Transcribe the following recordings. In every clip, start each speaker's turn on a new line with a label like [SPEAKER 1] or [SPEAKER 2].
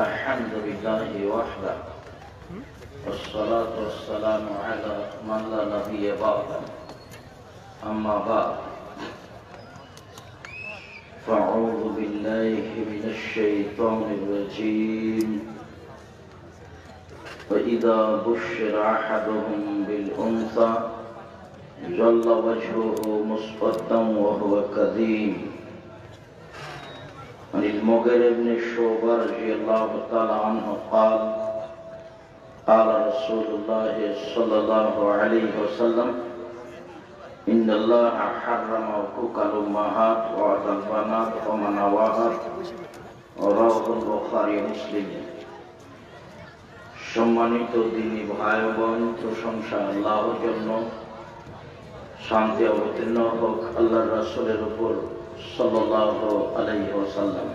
[SPEAKER 1] الحمد لله وحده والصلاة والسلام على من لا نبي بعده أما بعد فأعوذ بالله من الشيطان الرجيم وإذا بشر أحدهم بالأنثى ظل وجهه مسودا وهو كظيم. عن المغيرة بن شعبة رضي الله تعالى عنه قال قال رسول الله صلى الله عليه وسلم إن الله حرم حقوق الأمهات وعد البنات ومناوات رواه البخاري ومسلم. সম্মানিত দিনী ভাই বোন, প্রশংসা আল্লাহর জন্য, শান্তি অবতীর্ণ হোক আল্লাহর রাসূলের উপর সাল্লাল্লাহু আলাইহি ওয়াসাল্লাম।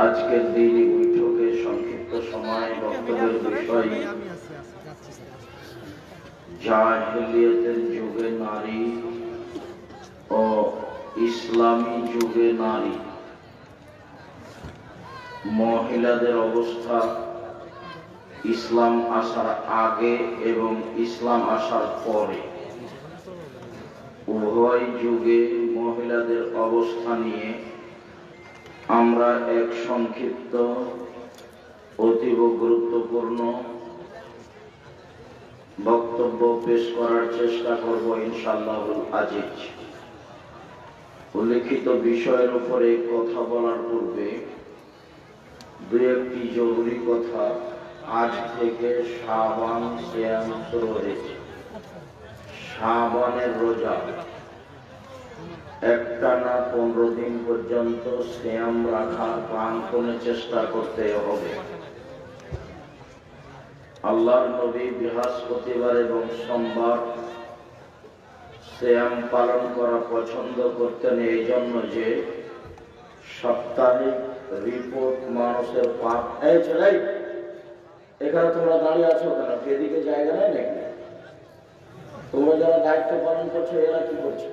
[SPEAKER 1] আজকের দিনী বৈঠকে সংক্ষিপ্ত সময় বক্তব্যের বিষয় জাহেলিয়াতের যুগে নারী ও ইসলামী যুগে নারী, মহিলাদের অবস্থা ইসলাম আসার আগে এবং ইসলাম আসার পরে উভয় যুগে মহিলাদের অবস্থা নিয়ে আমরা এক সংক্ষিপ্ত অতীব গুরুত্বপূর্ণ বক্তব্য পেশ করার চেষ্টা করব ইনশাআল্লাহুল আজিজ। উল্লেখিত বিষয়ের উপরে কথা বলার পূর্বে দুই একটি জরুরি কথা। আজ থেকে শাবান সিয়াম শুরু হয়েছে। শাবানের রোজা একটানা 15 দিন পর্যন্ত সিয়াম রাখার প্রাণপণে চেষ্টা করতে হবে। আল্লাহর নবী বৃহস্পতিবার এবং সোমবার সিয়াম পালন করা পছন্দ করতেন, এই জন্য যে সাপ্তাহিক রিপোর্ট মানুষের পাপ। এখানে তোমরা দাঁড়িয়ে আছো কেন? এদিকে জায়গা নেই নাকি? তোমরা যারা দায়িত্ব পালন করছো এরা কি করছো?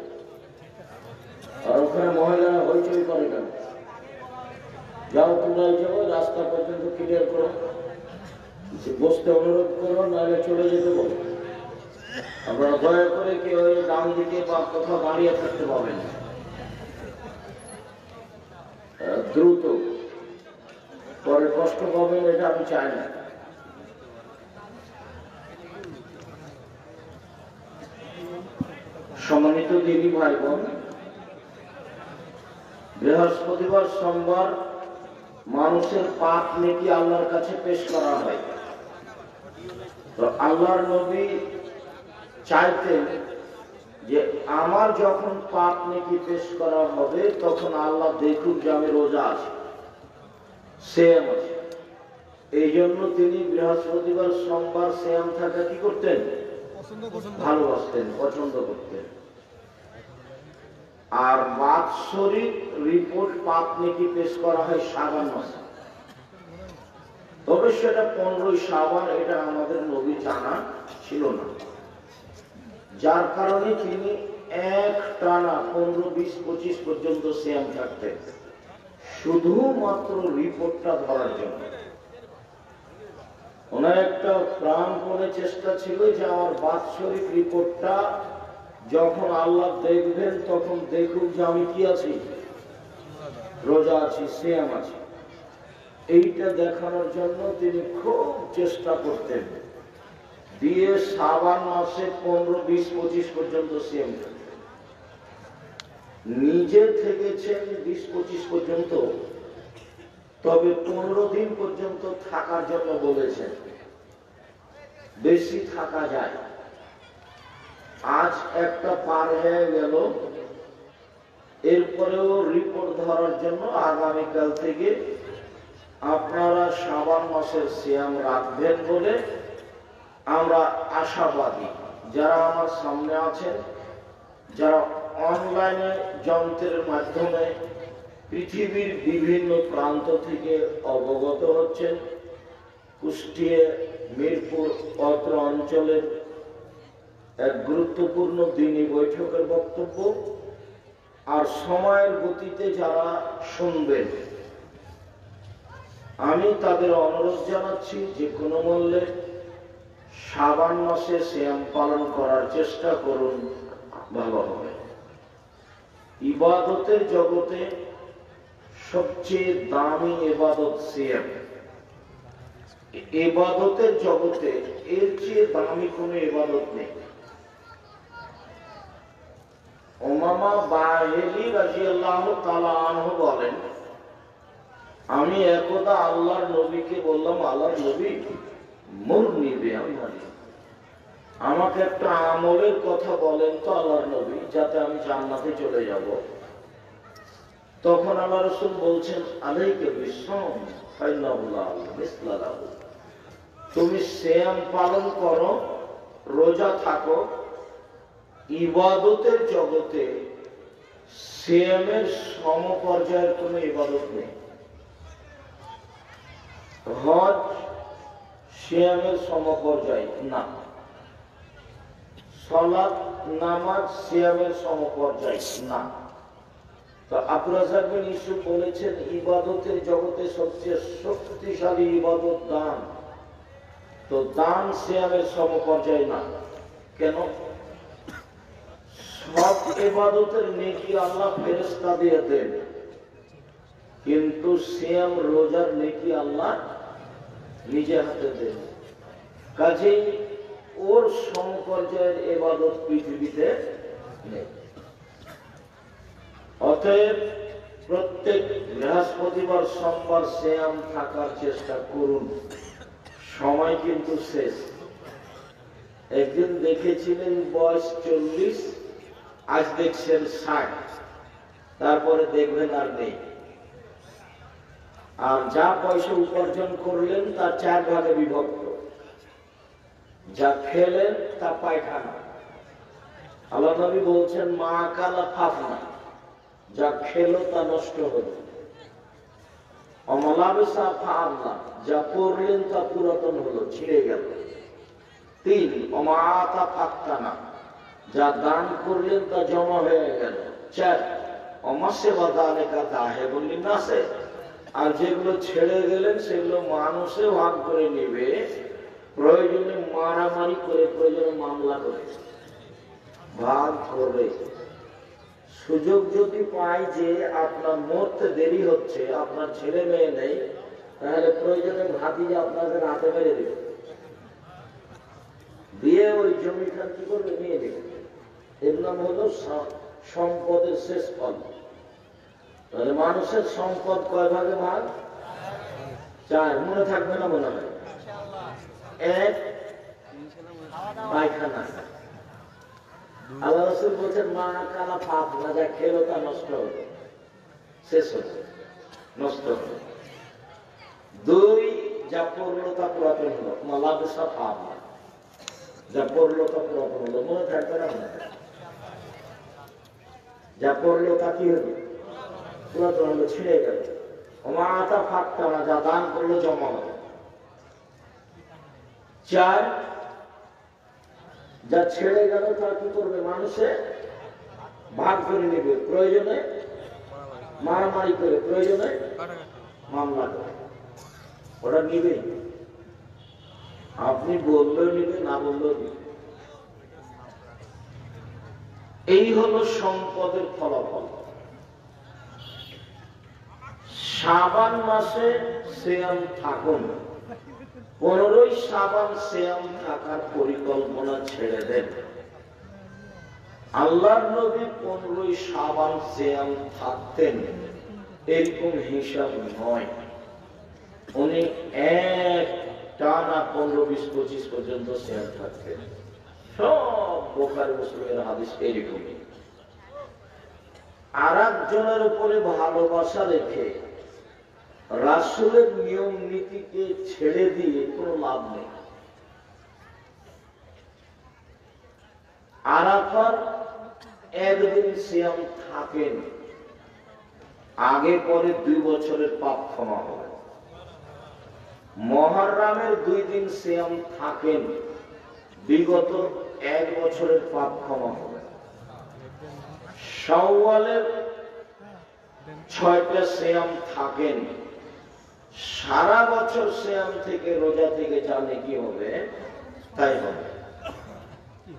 [SPEAKER 1] আর ওখানে মহিলারা হইচই করে কেন? যাও তোমরা যাও, রাস্তা পর্যন্ত ক্লিয়ার করো, বসতে অনুরোধ করো, নাহলে চলে যেতে বলো। আপনারা দয়া করে কেউ ডান দিকে বা কোথাও দাঁড়িয়ে থাকতে পারবেন না। দ্রুত, পরে কষ্ট পাবেন, এটা আমি চাই না। সম্মানিত দিদি ভাই বোন, বৃহস্পতিবার সোমবার মানুষের পাপ নেকি আল্লাহর কাছে পেশ করা হয়। তো আল্লাহর নবী চাইতেন যে আমার যখন পাপ নেকি পেশ করা হবে তখন আল্লাহ দেখুক যে আমি রোজা আছি, সিয়াম আছি। এই জন্য তিনি বৃহস্পতিবার সোমবার সিয়াম থাকা কি করতেন? ভালোবাসতেন, পছন্দ করতেন। আর বাৎসরিক রিপোর্ট পাপ নেকি পেশ করা হয় শাবান মাসে। তবে সেটা 15 শাবান, এটা আমাদের নবী জানা ছিল না, যার কারণে তিনি এক টানা 15, 20, 25 পর্যন্ত সিয়াম থাকতেন, শুধুমাত্র রিপোর্টটা ধরার জন্য। ওনার একটা প্রাণপণে চেষ্টা ছিল যে আমার বাৎসরিক রিপোর্টটা যখন আল্লাহ দেখবেন তখন দেখুক যে আমি কি আছি, রোজা আছি, সিয়াম আছি। এইটা দেখানোর জন্য তিনি খুব চেষ্টা করতেন। দিয়ে শাবান মাসে 15, 20, 25 পর্যন্ত সিয়াম করতেন। নিজে থেকেছেন 20, 25 পর্যন্ত, তবে 15 দিন পর্যন্ত থাকার জন্য বলেছেন। বেশি থাকা যায়। আজ একটা পার হয়ে গেল, এরপরেও রিপোর্ট ধরার জন্য আগামীকাল থেকে আপনারা শাবান মাসের সিয়াম রাখবেন বলে আমরা আশাবাদী। যারা আমার সামনে আছেন, যারা অনলাইনে যন্ত্রের মাধ্যমে পৃথিবীর বিভিন্ন প্রান্ত থেকে অবগত হচ্ছেন, কুষ্টিয়া, মিরপুর, অত্র অঞ্চলের এক গুরুত্বপূর্ণ দিনী বৈঠকের বক্তব্য, আর সময়ের গতিতে যারা শুনবেন আমি তাদের অনুরোধ জানাচ্ছি যে কোনো মূল্যে শাবান মাসে সিয়াম পালন করার চেষ্টা করুন, ভালো হবে। ইবাদতের জগতে সবচেয়ে দামি ইবাদত সিয়াম। ইবাদতের জগতে এর চেয়ে দামি কোনো ইবাদত নেই। উমামা বাহিলি রাদিয়াল্লাহু তাআলা আনহু বলেন, আমি একদা আল্লাহর নবীকে বললাম, আল্লাহর নবী মুরনি বিআমালি, আমাকে একটা আমলের কথা বলেন তো আল্লাহর নবী, যাতে আমি জান্নাতে চলে যাব। তখন আল্লাহ রাসূল বলছেন, আলাইকা বিসসাম ফাইন্নাহু লা মিসলা লাহু, তুমি সিয়াম পালন করো, রোজা থাকো। ইবাদতের জগতে সিয়ামের সমপর্যায়ের কোনো ইবাদত নেই। হজ সিয়ামের সমপর্যায় না, সালাত নামাজ সিয়ামের সমপর্যায় না। তো আব্দুর রাজ্জাক বিন ইউসুফ বলেছেন, ইবাদতের জগতে সবচেয়ে শক্তিশালী ইবাদত দান। তো দান সিয়ামের সমপর্যায় না। কেন? সব ইবাদতের নেকি আল্লাহ ফেরেশতা দিয়ে দেন, কিন্তু সিয়াম রোজার নেকি আল্লাহ নিজে হাতে দেন। কাজেই ওর সমপর্যায়ের ইবাদত পৃথিবীতে নেই। অতএব প্রত্যেক বৃহস্পতিবার সোমবার সিয়াম থাকার চেষ্টা করুন। সময় কিন্তু শেষ। একদিন দেখেছিলেন বয়স 40, আজ দেখছেন 60, তারপরে দেখবেন আর নেই। আর যা পয়সা উপার্জন করলেন তার 4 ভাগে বিভক্ত। যা খেলেন তা পায়খানা। আল্লাহ নবী বলছেন, মা কালা ফাফনা, যা খেলো তা নষ্ট হলো। অমালাবেসা ফাআল্লা, যা পড়লেন তা পুরাতন হলো, ছিঁড়ে গেল। 3 অমাআতা ফাক্তানা, যা দান করলেন তা জমা হয়ে গেল। 4 অমাসেবা দালেকা দাহেবুল লিন্নাসে, আর যেগুলো ছেড়ে গেলেন সেগুলো মানুষে ভাগ করে নেবে, প্রয়োজনে মারামারি করে, প্রয়োজনে মামলা করে ভাগ করবে। সুযোগ যদি পাই যে আপনার মরতে দেরি হচ্ছে, আপনার ছেলে মেয়ে নেই, তাহলে প্রয়োজনে ভাতিজা আপনাদের হাতে মেরে দেবে, দিয়ে ওই জমিখান কি করবে, নিয়ে দেবে। এর নাম হলো সম্পদের শেষ ফল। তাহলে মানুষের সম্পদ কয় ভাগে ভাগ? 4। মনে থাকবে না মনে হয়? 1 পায়খানা। আল্লাহ রাসূল বলছেন, মা কালা পাপ না, যা খেলো তা নষ্ট হলো, শেষ হলো, নষ্ট হলো। 2 যা পড়লো তা পুরাতন হলো, মালাবেসা পাপ, যা পড়লো তা পুরাতন হলো। মনে থাকবে না মনে থাকবে? যা পড়লো তা কি হলো, পুরাতন হলো, ছিঁড়ে গেল। অমাতা ফাঁকটা না, যা দান করলো জমা হলো। 4 যা ছেড়ে গেল তা কি করবে, মানুষে ভাগ করে নেবে, প্রয়োজনে মারামারি করে, প্রয়োজনে মামলা করে, ওরা নিবে। আপনি বললেও নিবে, না বললেও নিবে। এই হলো সম্পদের ফলাফল। শাবান মাসে সিয়াম থাকুন। 15ই শাবান সিয়াম থাকার পরিকল্পনা ছেড়ে দেন। আল্লাহর নবী 15ই শাবান সিয়াম থাকতেন, এরকম হিসাব নয়। উনি এক টানা 15, 20, 25 পর্যন্ত সিয়াম থাকতেন। সব বুখারী মুসলিমের হাদিস এরকমই। আর একজনের উপরে ভালোবাসা রেখে রাসূলের নিয়ম নীতিকে ছেড়ে দিয়ে কোনো লাভ নেই। আরাফার একদিন সিয়াম থাকেন, আগে পরে 2 বছরের পাপ ক্ষমা হবে। মুহররমের 2 দিন সিয়াম থাকেন, বিগত 1 বছরের পাপ ক্ষমা হবে। শাওয়ালের 6টা সিয়াম থাকেন, সারা বছর সিয়াম থেকে রোজা থেকে যা নেকি হবে তাই হবে।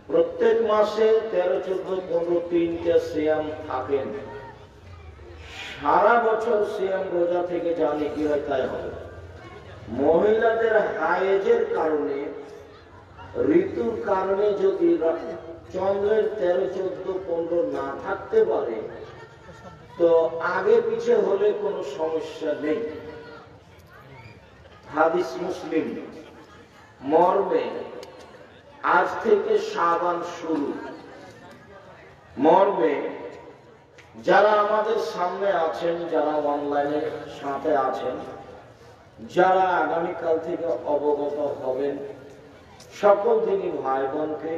[SPEAKER 1] প্রত্যেক মাসে 13, 14, 15 3টে সিয়াম থাকেন, সারা বছর সিয়াম রোজা থেকে যা নেকি হয় তাই হবে। মহিলাদের হায়েজের কারণে, ঋতুর কারণে যদি চন্দ্রের 13, 14, 15 না থাকতে পারে তো আগে পিছে হলে কোনো সমস্যা নেই। হাদিস মুসলিম মর্মে আজ থেকে শাবান শুরু মর্মে যারা আমাদের সামনে আছেন, যারা অনলাইনে সাথে আছেন, যারা আগামীকাল থেকে অবগত হবেন, সকল দিনই ভাই বোনকে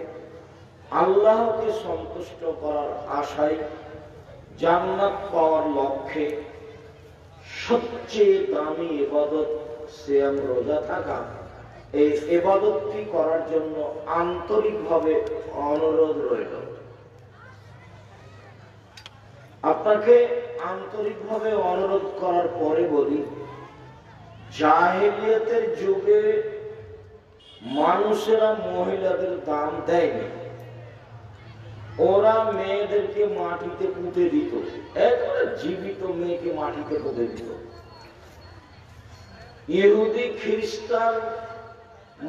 [SPEAKER 1] আল্লাহকে সন্তুষ্ট করার আশায় জান্নাত পাওয়ার লক্ষ্যে সবচেয়ে দামি ইবাদত সিয়াম রোজা থাকা, এই ইবাদতটি করার জন্য আন্তরিকভাবে অনুরোধ রইল। আপনাকে আন্তরিকভাবে অনুরোধ করার পরে বলি, জাহেলিয়াতের যুগে মানুষেরা মহিলাদের দাম দেয়নি। ওরা মেয়েদেরকে মাটিতে পুঁতে দিত, একবারে জীবিত মেয়েকে মাটিতে পুঁতে দিত। ইহুদি খ্রিস্টান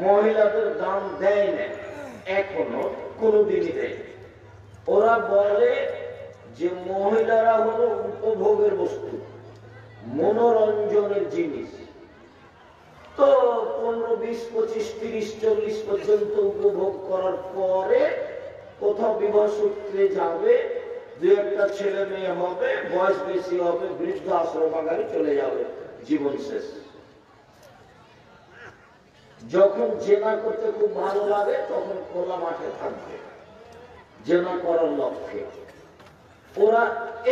[SPEAKER 1] মহিলাদের দাম দেয় না, এখনো কোনদিনই দেয়। ওরা বলে যে মহিলারা হলো উপভোগের বস্তু, মনোরঞ্জনের জিনিস। তো 15, 20, 25, 30, 40 পর্যন্ত উপভোগ করার পরে কোথাও বিবাহ সূত্রে যাবে, 2-1টা ছেলে মেয়ে হবে, বয়স বেশি হবে, বৃদ্ধ আশ্রমাগারে চলে যাবে, জীবন শেষ। যখন জেনা করতে খুব ভালো লাগে তখন খোলা মাঠে থাকবে জেনা করার লক্ষ্যে। ওরা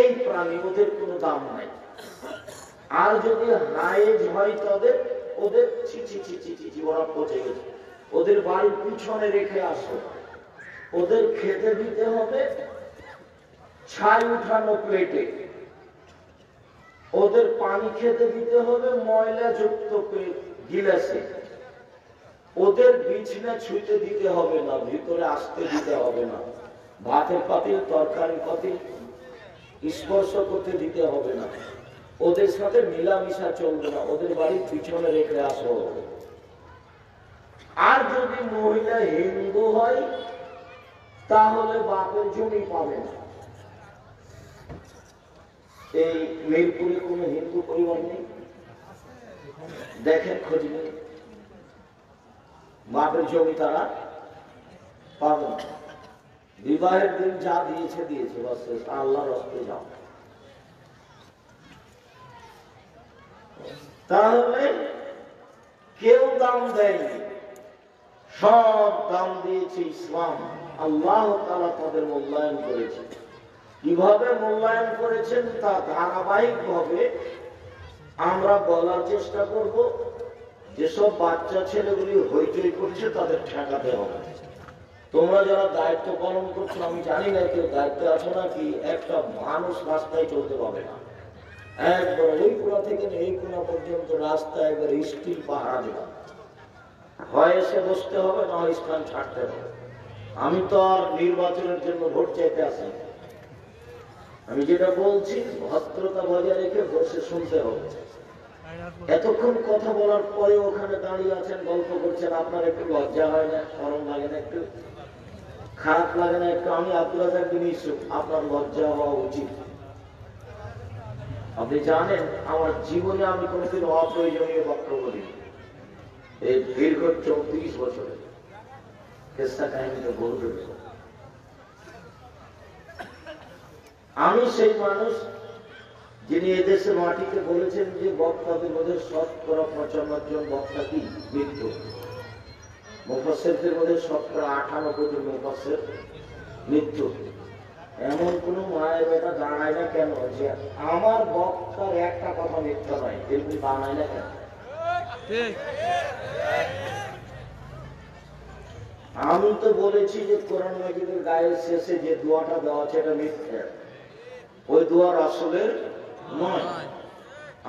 [SPEAKER 1] এই প্রাণী, ওদের কোনো দাম নাই। আর যদি হায়েজ হয় তাদের, ওদের ছি ওরা পচে গেছে, ওদের বাড়ির পিছনে রেখে আসো। ওদের খেতে দিতে হবে ছাই উঠানো প্লেটে, ওদের পানি খেতে দিতে হবে ময়লা যুক্ত গিলাসে, ওদের বিছনা ছুঁতে দিতে হবে না, ভিতরে আসতে দিতে হবে না, ভাতের পাতিল তরকারি পাতিল স্পর্শ করতে দিতে হবে না, ওদের সাথে মিলামিশা চলবে না, ওদের বাড়ির পিছনে রেখে আসো। আর যদি মহিলা হিন্দু হয় তাহলে বাপের জমি পাবে না। এই মিরপুরে কোন হিন্দু পরিবার নেই, দেখেন খোঁজ নেই, বাপের জমি তারা পাবে না। বিবাহের দিন যা দিয়েছে দিয়েছে, বাস আল্লাহর রাস্তায় যাও। তাহলে কেউ দাম দেয়নি, সব দাম দিয়েছে ইসলাম। আল্লাহ তাআলা তাদের মূল্যায়ন করেছে। কিভাবে মূল্যায়ন করেছেন তা ধারাবাহিকভাবে আমরা বলার চেষ্টা করব। যেসব বাচ্চা ছেলেগুলি হইচই করছে তাদের ঠেকাতে হবে। তোমরা যারা দায়িত্ব পালন করছো, আমি জানি না কেউ দায়িত্বে আছো নাকি, একটা মানুষ রাস্তায় চলতে পাবে না। একবার ওই কোণা থেকে এই কোণা পর্যন্ত রাস্তা একবার স্টিল পাহারা দেওয়া, হয় এসে বসতে হবে, না হয় স্থান ছাড়তে হবে। আমি তো আর নির্বাচনের জন্য ভোট চাইতে আসি, আমি যেটা বলছি ভদ্রতা বজায় রেখে বসে শুনতে হবে। এতক্ষণ কথা বলার পরে ওখানে দাঁড়িয়ে আছেন, গল্প করছেন, আপনার একটু লজ্জা হয় না, শরম লাগে না, একটু খারাপ লাগে না একটু? আমি আব্দুল রাজ্জাক বিন ইউসুফ, আপনার লজ্জা হওয়া উচিত। আপনি জানেন আমার জীবনে আমি কোনোদিন অপ্রয়োজনীয় বক্তব্য দিই। এই দীর্ঘ 34 বছরে কেসা কাহিনীটা বলতে, আমি সেই মানুষ যিনি এদেশের মাটিতে বলেছেন যে বক্তাদের মধ্যে 55% জন বক্তা কি মৃত্যু, মুফাসসিরদের মধ্যে 58 জন মুফাসসির মৃত্যু। এমন কোন মায়ের বেটা দাঁড়ায় না কেন যে আমার বক্তার একটা কথা মিথ্যা নয়, এরকম দাঁড়ায় না কেন? আমি তো বলেছি যে কোরআন মাজিদের গায়ের শেষে যে দোয়াটা দেওয়া আছে এটা মিথ্যা, ওই দোয়া রাসূলের নয়।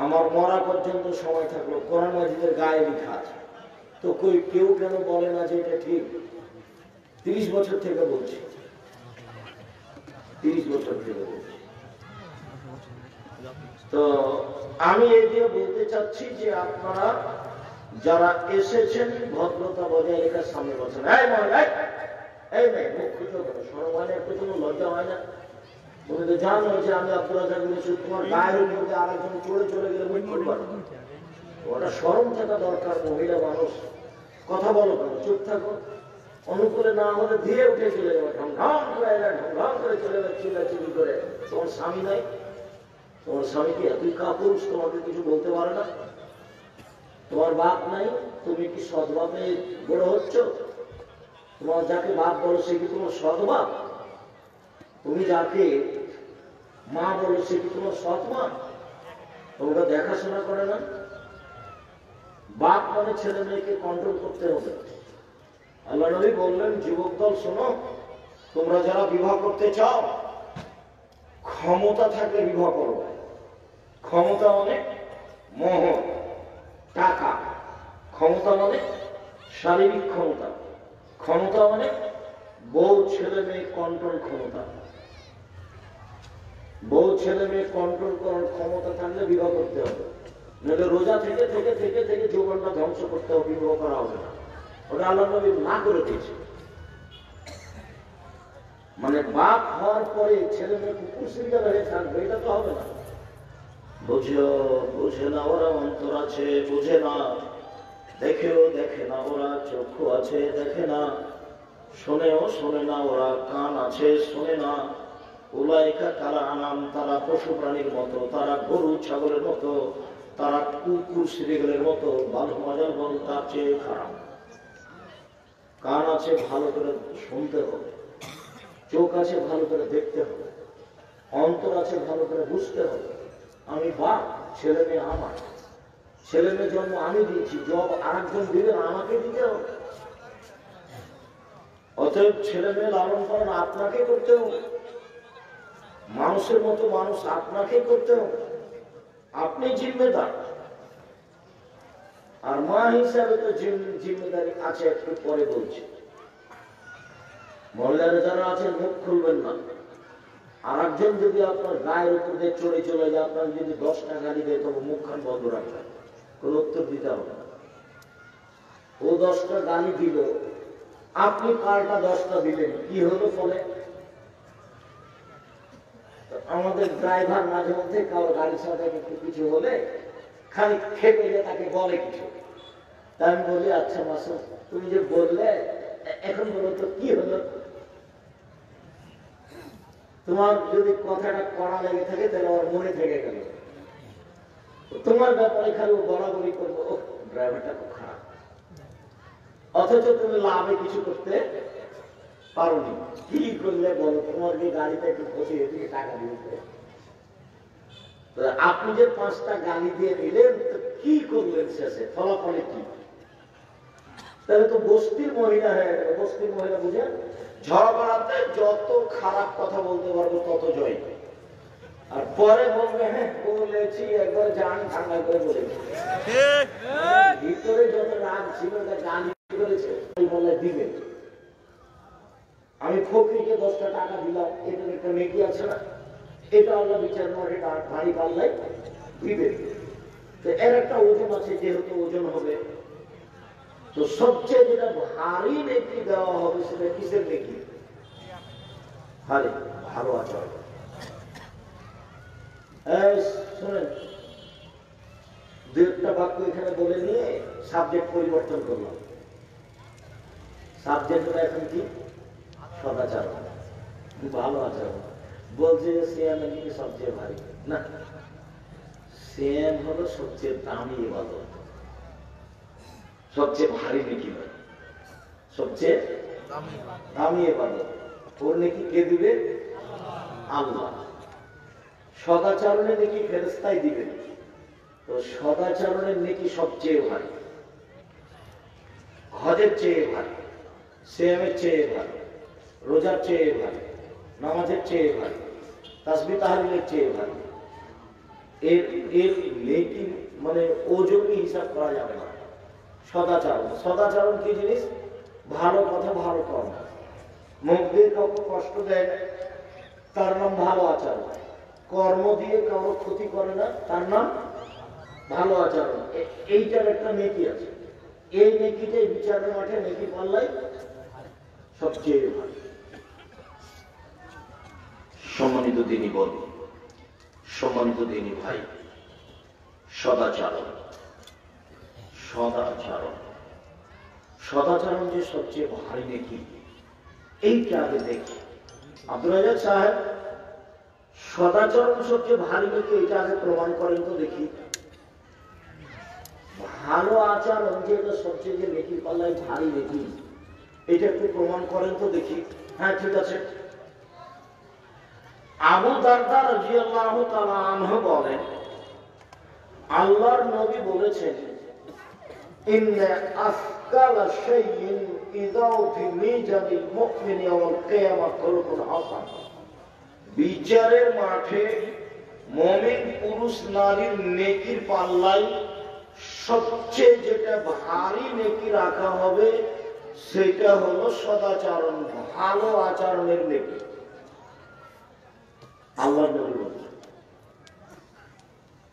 [SPEAKER 1] আমার মরা পর্যন্ত সময় থাকলো, কোরআন মাজিদের গায়ে লেখা আছে। তো কেউ কেন বলে না যে এটা ঠিক? 30 বছর থেকে বলছি, 30 বছর থেকে বলছি। তো আমি এই দিয়ে বলতে চাচ্ছি যে আপনারা যারা এসেছেন ভদ্রতা বজায় রেখার সামনে বলছেন। এই মেয়ে মুখ খুঁজো কেন? সরম হয় না? একটু কোনো লজ্জা হয় না? তুমি তো জানো যে আমি আব্দুল রাজাক বলেছি, তোমার গায়ের উপরে আরেকজন চলে গেলে মুখ খুলবা না। ওটা শরম থাকা দরকার। মহিলা মানুষ, কথা বলো কেন? চুপ থাকো। অনুকূলে না হলে ধীরে উঠে চলে যাবে, ঢং ঢং করে এলে ঢং ঢং করে চলে যাবে, চিল্লাচিল্লি করে। তোমার স্বামী নাই? তোমার স্বামী কি এতই কাপুরুষ তোমাকে কিছু বলতে পারে না? তোমার বাপ নাই? তুমি কি সৎভাবে বড় হচ্ছ? তোমার যাকে বাপ বলো সে কি তোমার সৎ বাপ? তুমি যাকে মা বলো সে কি তোমার সৎ মা? তোমরা দেখাশোনা করে না? বাপ মানে ছেলে মেয়েকে কন্ট্রোল করতে হবে। আল্লাহ নবী বললেন, যুবক দল শোনো, তোমরা যারা বিবাহ করতে চাও, ক্ষমতা থাকলে বিবাহ করো। ক্ষমতা মানে মোহ, টাকা। ক্ষমতা মানে শারীরিক ক্ষমতা। ক্ষমতা মানে বউ ছেলে মেয়ে কন্ট্রোল ক্ষমতা। বউ ছেলে মেয়ে কন্ট্রোল করার ক্ষমতা থাকলে বিবাহ করতে হবে। নইলে রোজা থেকে থেকে থেকে থেকে জীবনটা ধ্বংস করতে হবে, বিবাহ করা হবে না। ওটা আল্লাহ নবী না করে দিয়েছে। মানে বাপ হওয়ার পরে ছেলে মেয়ে কুকুর সিরিয়াল হয়ে থাকবে, এটা তো হবে না। বুঝে না ওরা, অন্তর আছে বুঝে না, দেখেও দেখে না ওরা, চক্ষু আছে দেখে না, শোনেও শোনে না ওরা, কান আছে শোনে না। উলাইকা কালা আনাম, তারা পশু প্রাণীর মতো, তারা গরু ছাগলের মতো, তারা কুকুর সিরিয়ালের মতো। ভালো মজার বল তার চেয়ে খারাপ। কান আছে ভালো করে শুনতে হবে, চোখ আছে ভালো করে দেখতে হবে, অন্তর আছে ভালো করে বুঝতে হবে। আমি বাপ, ছেলে মেয়ে আমার। ছেলে মেয়ে জন্ম আমি দিয়েছি, জব আরেকজন দিবেন, আমাকে দিতে হবে। অতএব ছেলে মেয়ে লালন পালন আপনাকে করতে হবে। মানুষের মতো মানুষ আপনাকে করতে হবে, আপনি জিম্মেদার। আর মা হিসাবে তো জিম্মেদারি আছে, একটু পরে বলছি। মহিলারা যারা আছেন মুখ খুলবেন না। আর একজন যদি আপনার গায়ের উপর দিয়ে চলে যায়, আপনার যদি 10টা গালি দেয়, তবে মুখখান বন্ধ রাখবেন, কোন উত্তর দিতে হবে না। ও 10টা গালি দিল, আপনি পাল্টা 10টা দিলেন, কি হলো ফলে? আমাদের ড্রাইভার মাঝে মধ্যে কারো গাড়ির সাথে একটু কিছু হলে খালি খেপে যে তাকে বলে কিছু। তাই আমি বলি, আচ্ছা মাসুদ, তুমি যে বললে, এখন বলো তো কি হলো? তোমার যদি কথাটা কড়া লেগে থাকে তাহলে আমার মনে থেকে গেল। তোমার ব্যাপারে খালি বলাবলি করবো, ও ড্রাইভারটা খুব খারাপ, অথচ তুমি লাভে কিছু করতে পারোনি। কি করলে বলো? তোমার কি গাড়িতে একটু ক্ষতি হয়েছে, টাকা দিয়েছে। আপনি যে 5টা গালি দিয়ে দিলেন, তো কি করলেন শেষে? ফলাফলে কি? তাহলে তো বস্তির মহিলা হয়ে গেল। বস্তির মহিলা বুঝে, ঝগড়াতে যত খারাপ কথা বলতে পারবো তত জয়। আর পরে বলবে, হ্যাঁ বলেছি, একবার জান ঠান্ডা করে বলেছি। ভিতরে যত রাগ ছিল গালি করেছে, বলে দিবে। আমি ফকিরকে 10টা টাকা দিলাম, এটার একটা নেকি আছে না? এটা আল্লাহ বিচার করে ভারী পাল্লাই দিবে। তো এর একটা ওজন আছে, যেহেতু ওজন হবে, তো সবচেয়ে যেটা ভারী নেকি দেওয়া হবে সেটা কিসের নেকি? ভালো আচরণ। শোনেন, 2-একটা বাক্য এখানে বলে নিয়ে সাবজেক্ট পরিবর্তন করলাম। সাবজেক্টটা এখন কি? সদাচার, ভালো আচরণ। বলছে যে সিয়াম নাকি সবচেয়ে ভারী না, সিয়াম হলো সবচেয়ে দামি ইবাদত। সবচেয়ে ভারী নেকি নয়, সবচেয়ে দামি ইবাদত। ওর নেকি কে দিবে? আল্লাহ। সদাচরণে নেকি ফেরেশতাই দিবে। তো সদাচরণের নেকি সবচেয়ে ভারী, হজের চেয়ে ভারী, সিয়ামের চেয়ে ভারী, রোজার চেয়ে ভারী, নামাজের চেয়ে ভারী, তাসবিহ তাহলিলের চেয়ে ভারী। এর এর নেকি মানে ওজনই হিসাব করা যাবে না। সদাচরণ, সদাচরণ কি জিনিস? ভালো কথা, ভালো কর্ম। মুখ দিয়ে কাউকে কষ্ট দেয় না, তার নাম ভালো আচরণ। কর্ম দিয়ে কারো ক্ষতি করে না, তার নাম ভালো আচরণ। এইটার একটা নেকি আছে। এই নেকিটাই বিচারের মাঠে নেকি পাল্লাই সবচেয়ে ভালো। সম্মানিত দিনী বোন, সম্মানিত দিনী ভাই, সদাচরণ, সদাচরণ, সদাচরণ যে সবচেয়ে ভারী নেকি, এইটা আগে দেখি। আব্দুল রাজ্জাক সাহেব, সদাচরণ সবচেয়ে ভারী নেকি, এটা আগে প্রমাণ করেন তো দেখি। ভালো আচরণ যেটা সবচেয়ে যে নেকি পাল্লায় ভারী নেকি, এটা একটু প্রমাণ করেন তো দেখি। হ্যাঁ, ঠিক আছে। আবু দারদা রাদিয়াল্লাহু তাআলা আনহু বলেন, আল্লাহর নবী বলেছেন, ইন্না আসকালা শাইইন ইযাউ ফি মিজানিল মুমিনি ওয়াল কিয়ামাহ খুলুকুন হাসান। বিচারের মাঠে মুমিন পুরুষ নারীর নেকির পাল্লায় সবচেয়ে যেটা ভারী নেকি রাখা হবে সেটা হলো সদাচরণ, ভালো আচরণের নেকি। আল্লাহর নবী বলেছেন,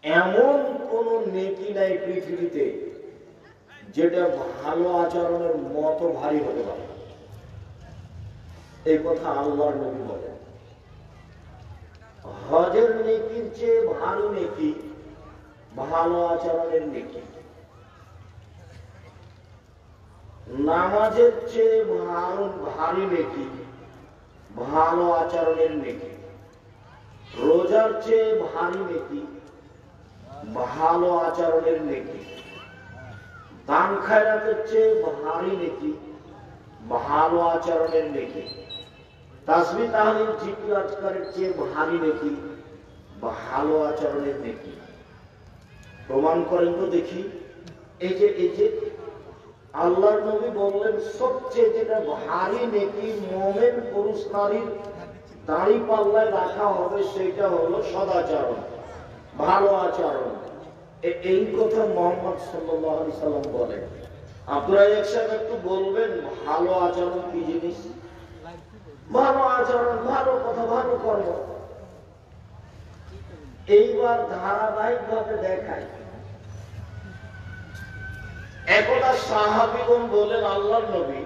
[SPEAKER 1] এমন কোন নেকি নাই পৃথিবীতে যেটা ভালো আচরণের মতো ভারী হতে পারে। এই কথা আল্লাহর নবী বলেন। হজের নেকির চেয়ে ভারী নেকি ভালো আচরণের নেকি। নামাজের চেয়ে ভারী নেকি ভালো আচরণের নেকি। রোজার চেয়ে ভারী নেকি ভালো আচরণের নেকি। দান খায়রাতের চেয়ে ভারী নেকি ভালো আচরণের নেকি। তাসবিহ তাহলিল জিকির আজকারের চেয়ে ভারী নেকি ভালো আচরণের নেকি। প্রমাণ করেন তো দেখি। এই যে আল্লাহর নবী বললেন, সবচেয়ে যেটা ভারী নেকি মুমিন পুরুষ নারীর দাড়ি পাল্লায় রাখা হবে সেটা হলো সদাচরণ, ভালো আচরণ। এই কথা মুহাম্মদ সাল্লাল্লাহু আলাইহি সাল্লাম বলেন। আপনারা একসাথে একটু বলবেন, ভালো আচরণ কি জিনিস? ভালো আচরণ, ভালো কথা, ভালো কর্ম। এইবার ধারাবাহিক ভাবে দেখায়। একদা সাহাবীগণ বলেন, আল্লাহর নবী,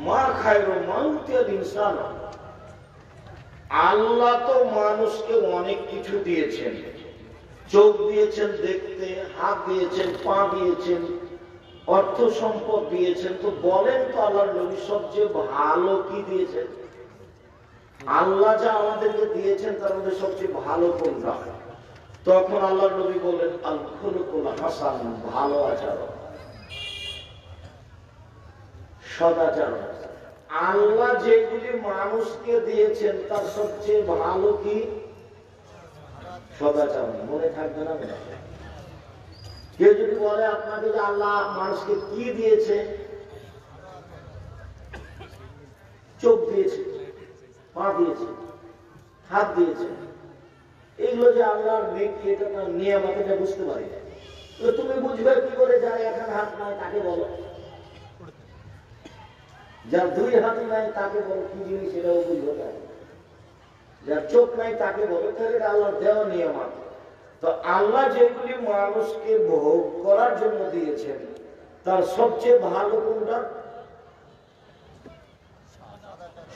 [SPEAKER 1] মা খায়রু মাউতিয়াল ইনসান। আল্লাহ তো মানুষকে অনেক কিছু দিয়েছেন, চোখ দিয়েছেন দেখতে, হাত দিয়েছেন, পা দিয়েছেন, অর্থ সম্পদ দিয়েছেন। তো বলেন তো আল্লাহর নবী, সবচেয়ে ভালো কি দিয়েছেন? আল্লাহ যা আমাদেরকে দিয়েছেন তার মধ্যে সবচেয়ে ভালো কোনটা? তখন আল্লাহর নবী বলেন, আল খুলুকুল হাসান, ভালো আচরণ, সদাচরণ। আল্লাহ যেগুলি মানুষকে দিয়েছেন তার সবচেয়ে ভালো কি? সদাচরণ। মনে থাকবে না? কেউ যদি বলে আপনাকে যে আল্লাহ মানুষকে কি দিয়েছে, চোখ দিয়েছে, পা দিয়েছে, হাত দিয়েছে, এগুলো যে আল্লাহর নেকি, এটা তার নিয়ামত, এটা বুঝতে পারি না। তুমি বুঝবে কি করে? যার এক হাত নাই তাকে বলো, যার দুই হাত নাই তাকে বলো কি জিনিস, সেটাও বুঝবে না। যার চোখ নাই তাকে বলো, তাহলে এটা আল্লাহর দেওয়া নিয়ামত। তো আল্লাহ যেগুলি মানুষকে ভোগ করার জন্য দিয়েছেন তার সবচেয়ে ভালো কোনটা?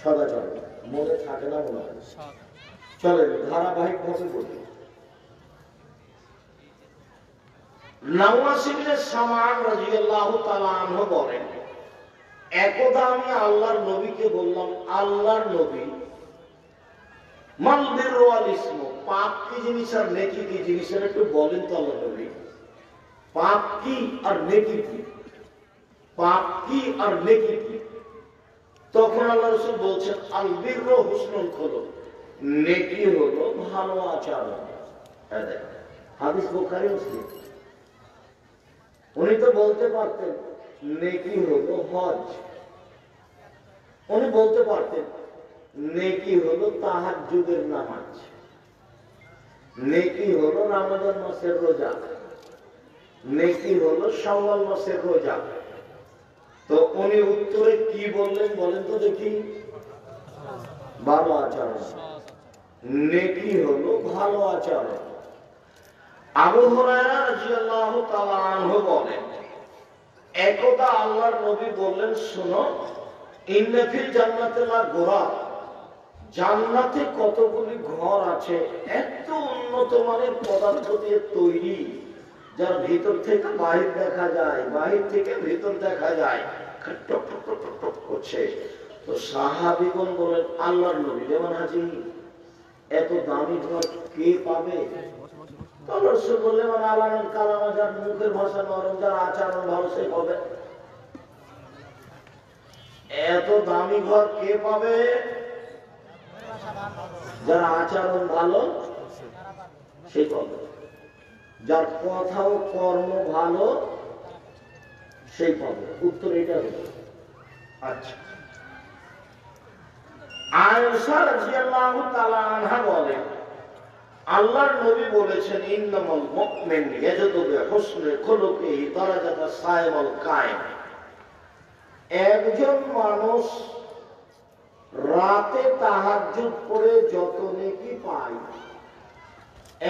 [SPEAKER 1] সদাচরণ। মনে থাকে না মনে হয়? চলেন ধারাবাহিক ভাবে বলি। নাওয়াস ইবনে সামাআন রাদিয়াল্লাহু তাআলা আনহু বলেন, একদা আমি আল্লাহর নবীকে বললাম, আল্লাহর নবী, মাল বিররু ওয়াল ইসমু, পাপ কি জিনিস আর নেকি কি জিনিস, একটু বলেন তো আল্লাহর নবী। পাপ কি আর নেকি কি? পাপ কি আর নেকি কি? তখন আল্লাহ রাসূল বলছেন, আল বিররু হুসনুল খুলুক, নেকি হলো ভালো আচরণ। হাদিস বুখারী মুসলিম। উনি তো বলতে পারতেন নেকি হলো হজ, উনি বলতে পারতেন নেকি হলো তাহাজ্জুদের নামাজ, নেকি হলো রমজান মাসের রোজা, নেকি হলো শাওয়াল মাসের রোজা। তো উনি উত্তরে কি বললেন বলেন তো দেখি? ভালো আচরণ। নেকি হলো ভালো আচরণ। আবু হুরায়রা রাদিয়াল্লাহু তাআলা আনহু বলেন, একদা আল্লাহর নবী বললেন, শোনো, ইন্না ফিল জান্নাতি লা গুরা, জান্নাতে কতগুলি ঘর আছে এত উন্নত মানের পদার্থ দিয়ে তৈরি, যার ভিতর থেকে বাহির দেখা যায়, বাহির থেকে ভিতর দেখা যায়, টক টক টক টক টক করছে। তো সাহাবীগণ বলেন, আল্লাহর নবী যেমন হাজি, এত দামি ঘর কে পাবে? আল্লাহর রাসূল বললেন, মানে আলানাল কালাম, যার মুখের ভাষা নরম, যার আচরণ ভালো, সে পাবে। এত দামি ঘর কে পাবে? যার আচরণ ভালো সেই পাবে, যার কথা ও কর্ম ভালো সেই পাবে। উত্তর এটা হলো। আচ্ছা, আয়েশা রাদিয়াল্লাহু তাআলা আনহা বলেন, আল্লাহর নবী বলেছেন, ইন্নামাল মুমিন ইয়াজুদু বিহুসনি খুলুকিহি দারাজাতা সাইমাল কায়েম। একজন মানুষ রাতে তাহাজ্জুদ পড়ে যত নেকি পায়,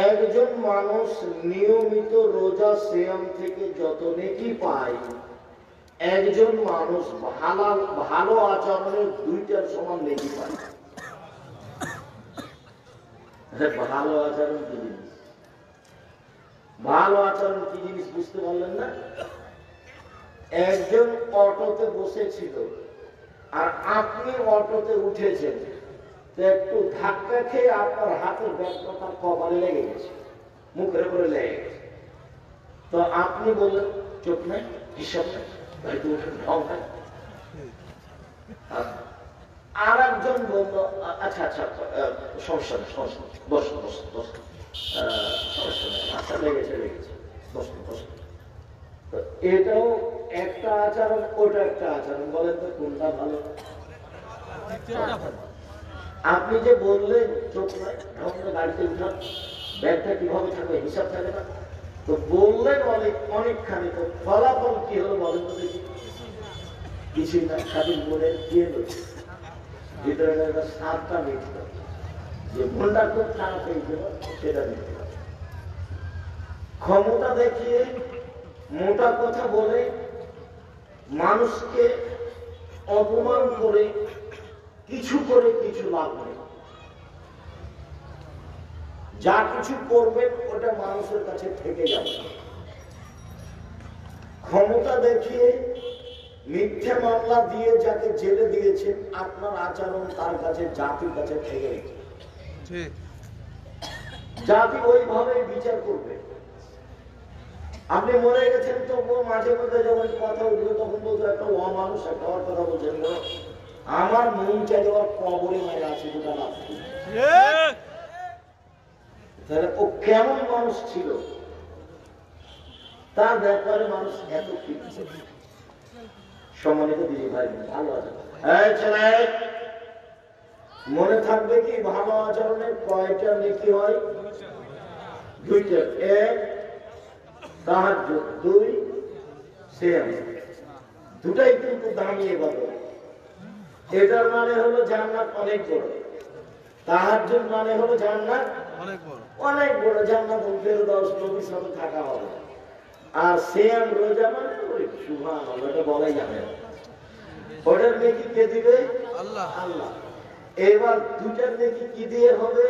[SPEAKER 1] একজন মানুষ নিয়মিত রোজা সিয়াম থেকে যত নেকি পায়, একজন মানুষ ভালো আচরণের দুইটার সমান নেকি পায়। ভালো আচরণ কি জিনিস? ভালো আচরণ কি জিনিস বুঝতে পারলেন না? একজন অটোতে বসেছিল আর আপনি অটোতে উঠেছেন, তো একটু ধাক্কা খেয়ে আপনার হাতের ব্যাগটা তার কপালে লেগে গেছে, মুখের উপরে লেগে গেছে। তো আপনি বললেন, চোখ নাই, হিসাব নাই, আর একজন বলল, আচ্ছা আচ্ছা সমস্যা নেই, সমস্যা নেই, বসুন বসুন বসুন, সমস্যা নেই, আচ্ছা লেগেছে লেগেছে, বসুন বসুন। তো এটাও একটা আচরণ, ওটা একটা আচরণ। বলেন তো কোনটা ভালো? আপনি যে বললেন চোখ নাই, গাড়িতে উঠান, ব্যাগটা কিভাবে থাকবে, হিসাব থাকে না, তো বললেন অনেকখানি, তো ফলাফল কি হলো বলেন তো দেখি? কিছুই না, খালি মনে কি হলো, ভিতরে একটা সাতটা মিটল, যে মনটা খুব খারাপ হয়েছিল সেটা মিটল। ক্ষমতা দেখিয়ে মোটা কথা বলে মানুষকে অপমান করে কিছু লাভ নেই। যা কিছু করবেন ওটা মানুষের কাছে থেকে যাবে। ক্ষমতা দেখিয়ে মিথ্যা মামলা দিয়ে যাকে জেলে দিয়েছেন, আপনার আচরণ তার কাছে, জাতির কাছে থেকে গেছে। জাতি ওইভাবে বিচার করবে। আপনি মরে গেছেন, তো মাঝে মধ্যে যখন কথা উঠবে তখন বলতো একটা অমানুষ, একটা ওর কথা বলছেন, আমার মন চাই ওর কবরে মেরে আছে দুটা লাভ। তাহলে ও কেমন মানুষ ছিল, তার ব্যাপারে মানুষ এত কিছু। সম্মানিত দিদি ভাই, ভালো আছে ছেলে, মনে থাকবে কি ভালো আচরণের কয়টা নেকি হয়? দুইটা। এক তাহাজ্জুদ, দুই সিয়াম। দুটাই কিন্তু দামি ইবাদত। এটার মানে হলো জান্নাত অনেক বড়, তাহাজ্জুদ মানে হলো জান্নাত অনেক বড়, জান্নাত ফেরদাউস নবীর সাথে থাকা হবে। আর সিয়াম রোজা মানে ওই সুবহানাল্লাহ, এটা বলাই যাবে না। ওটার নেকি কে দিবে? আল্লাহ। আল্লাহ। এবার দুটার নেকি কি দিয়ে হবে?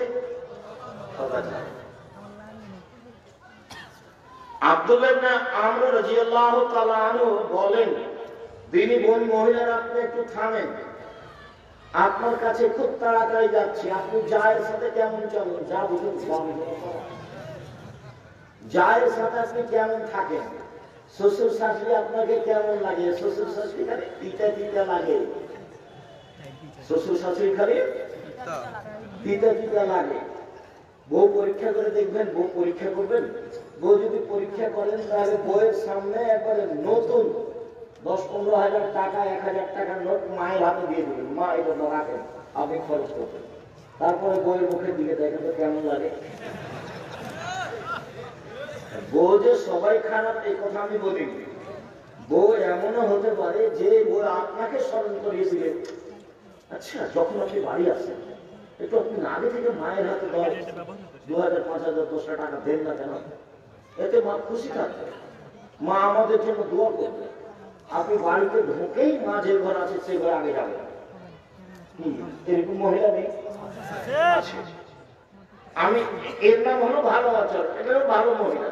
[SPEAKER 1] আব্দুল্লাহ ইবনে আমর রাদিয়াল্লাহু তাআলা আনহু বলেন, দিনী বোন মহিলারা, আপনি একটু থামেন, আপনার কাছে খুব তাড়াতাড়ি যাচ্ছি, আপনি জায়ের সাথে কেমন চলেন? যা বুঝুন জায়ের সাথে আপনি কেমন থাকেন? শ্বশুর শাশুড়ি আপনাকে কেমন লাগে? শ্বশুর শাশুড়ি খালি তিতা তিতা লাগে, শ্বশুর শাশুড়ি খালি তিতা তিতা লাগে। বউ পরীক্ষা করে দেখবেন, বউ পরীক্ষা করবেন, বউ যদি পরীক্ষা করেন তাহলে বউয়ের সামনে একবারে নতুন 10-15 হাজার টাকা, 1000 টাকার নোট মায়ের হাতে দিয়ে দেবেন, মা এটা রাখেন, আপনি খরচ করবেন। তারপরে বউয়ের মুখের দিকে দেখেন তো কেমন লাগে। বউ যে সবাই খারাপ এই কথা আমি বলিনি। বউ এমনও হতে পারে যে বউ আপনাকে স্মরণ করিয়ে দিলে, আচ্ছা যখন আপনি বাড়ি আসেন একটু আপনি আগে থেকে মায়ের হাতে 2000, 5000, 10টা টাকা দেন না কেন? এতে মা খুশি থাকবে, মা আমাদের জন্য দোয়া করবে। আপনি বাড়িতে ঢুকেই মা যে ঘর আছে সে ঘরে আগে যাবে, এরকম মহিলা নেই? আমি এর নাম হলো ভালো আচরণ, এটা ভালো মহিলা।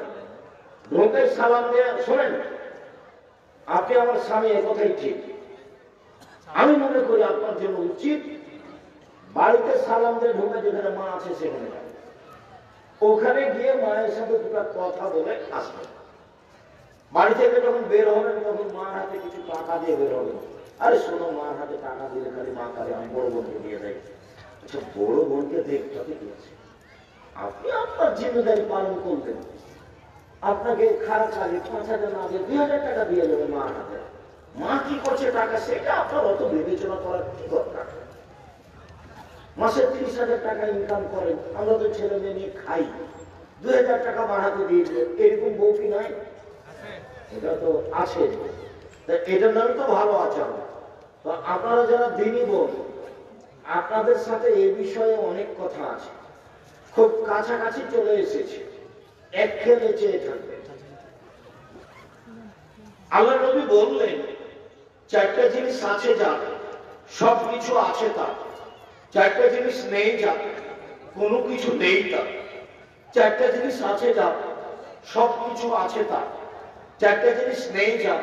[SPEAKER 1] ঢোকে সালাম দিয়ে, শোনেন আপনি আমার স্বামী, এ কথাই ঠিক। আমি মনে করি আপনার জন্য উচিত বাড়িতে সালাম দিয়ে ঢোকে, যেখানে মা আছে সেখানে যাবে, ওখানে গিয়ে মায়ের সাথে দুটা কথা বলে আসবে। বাড়ি থেকে যখন বের হবেন তখন মার হাতে কিছু টাকা দিয়ে বের হবেন। আরে শোনো, মার হাতে টাকা দিলে খালি মা কালে আমি বড় বোনকে দিয়ে দেয়। আচ্ছা বড় বোনকে দেখতে দিয়েছে, আপনি আপনার জিম্মেদারি পালন করবেন। আপনাকে খারাপ লাগে 5000 না দিয়ে 2000 টাকা দিয়ে দেবে মার হাতে। মা কি করছে টাকা সেটা আপনার অত বিবেচনা করার কি দরকার? মাসে 30,000 টাকা ইনকাম করেন, আমরা তো ছেলে মেয়ে নিয়ে খাই, 2000 টাকা মার হাতে দিয়ে দিলেন, এরকম বউ কি নাই? এটা তো আছে, এটার নামই তো ভালো আচরণ। তো আপনারা যারা দিনী বোন, আপনাদের সাথে এই বিষয়ে অনেক কথা আছে, খুব কাছাকাছি চলে এসেছে, এক খেলে চেয়ে থাকবে। আল্লাহ নবী বললেন 4টা জিনিস আছে যার সবকিছু আছে তার, 4টা জিনিস নেই যার কোনো কিছু নেই তার, 4টা জিনিস আছে যার সবকিছু আছে তার, 4টা জিনিস নেই যার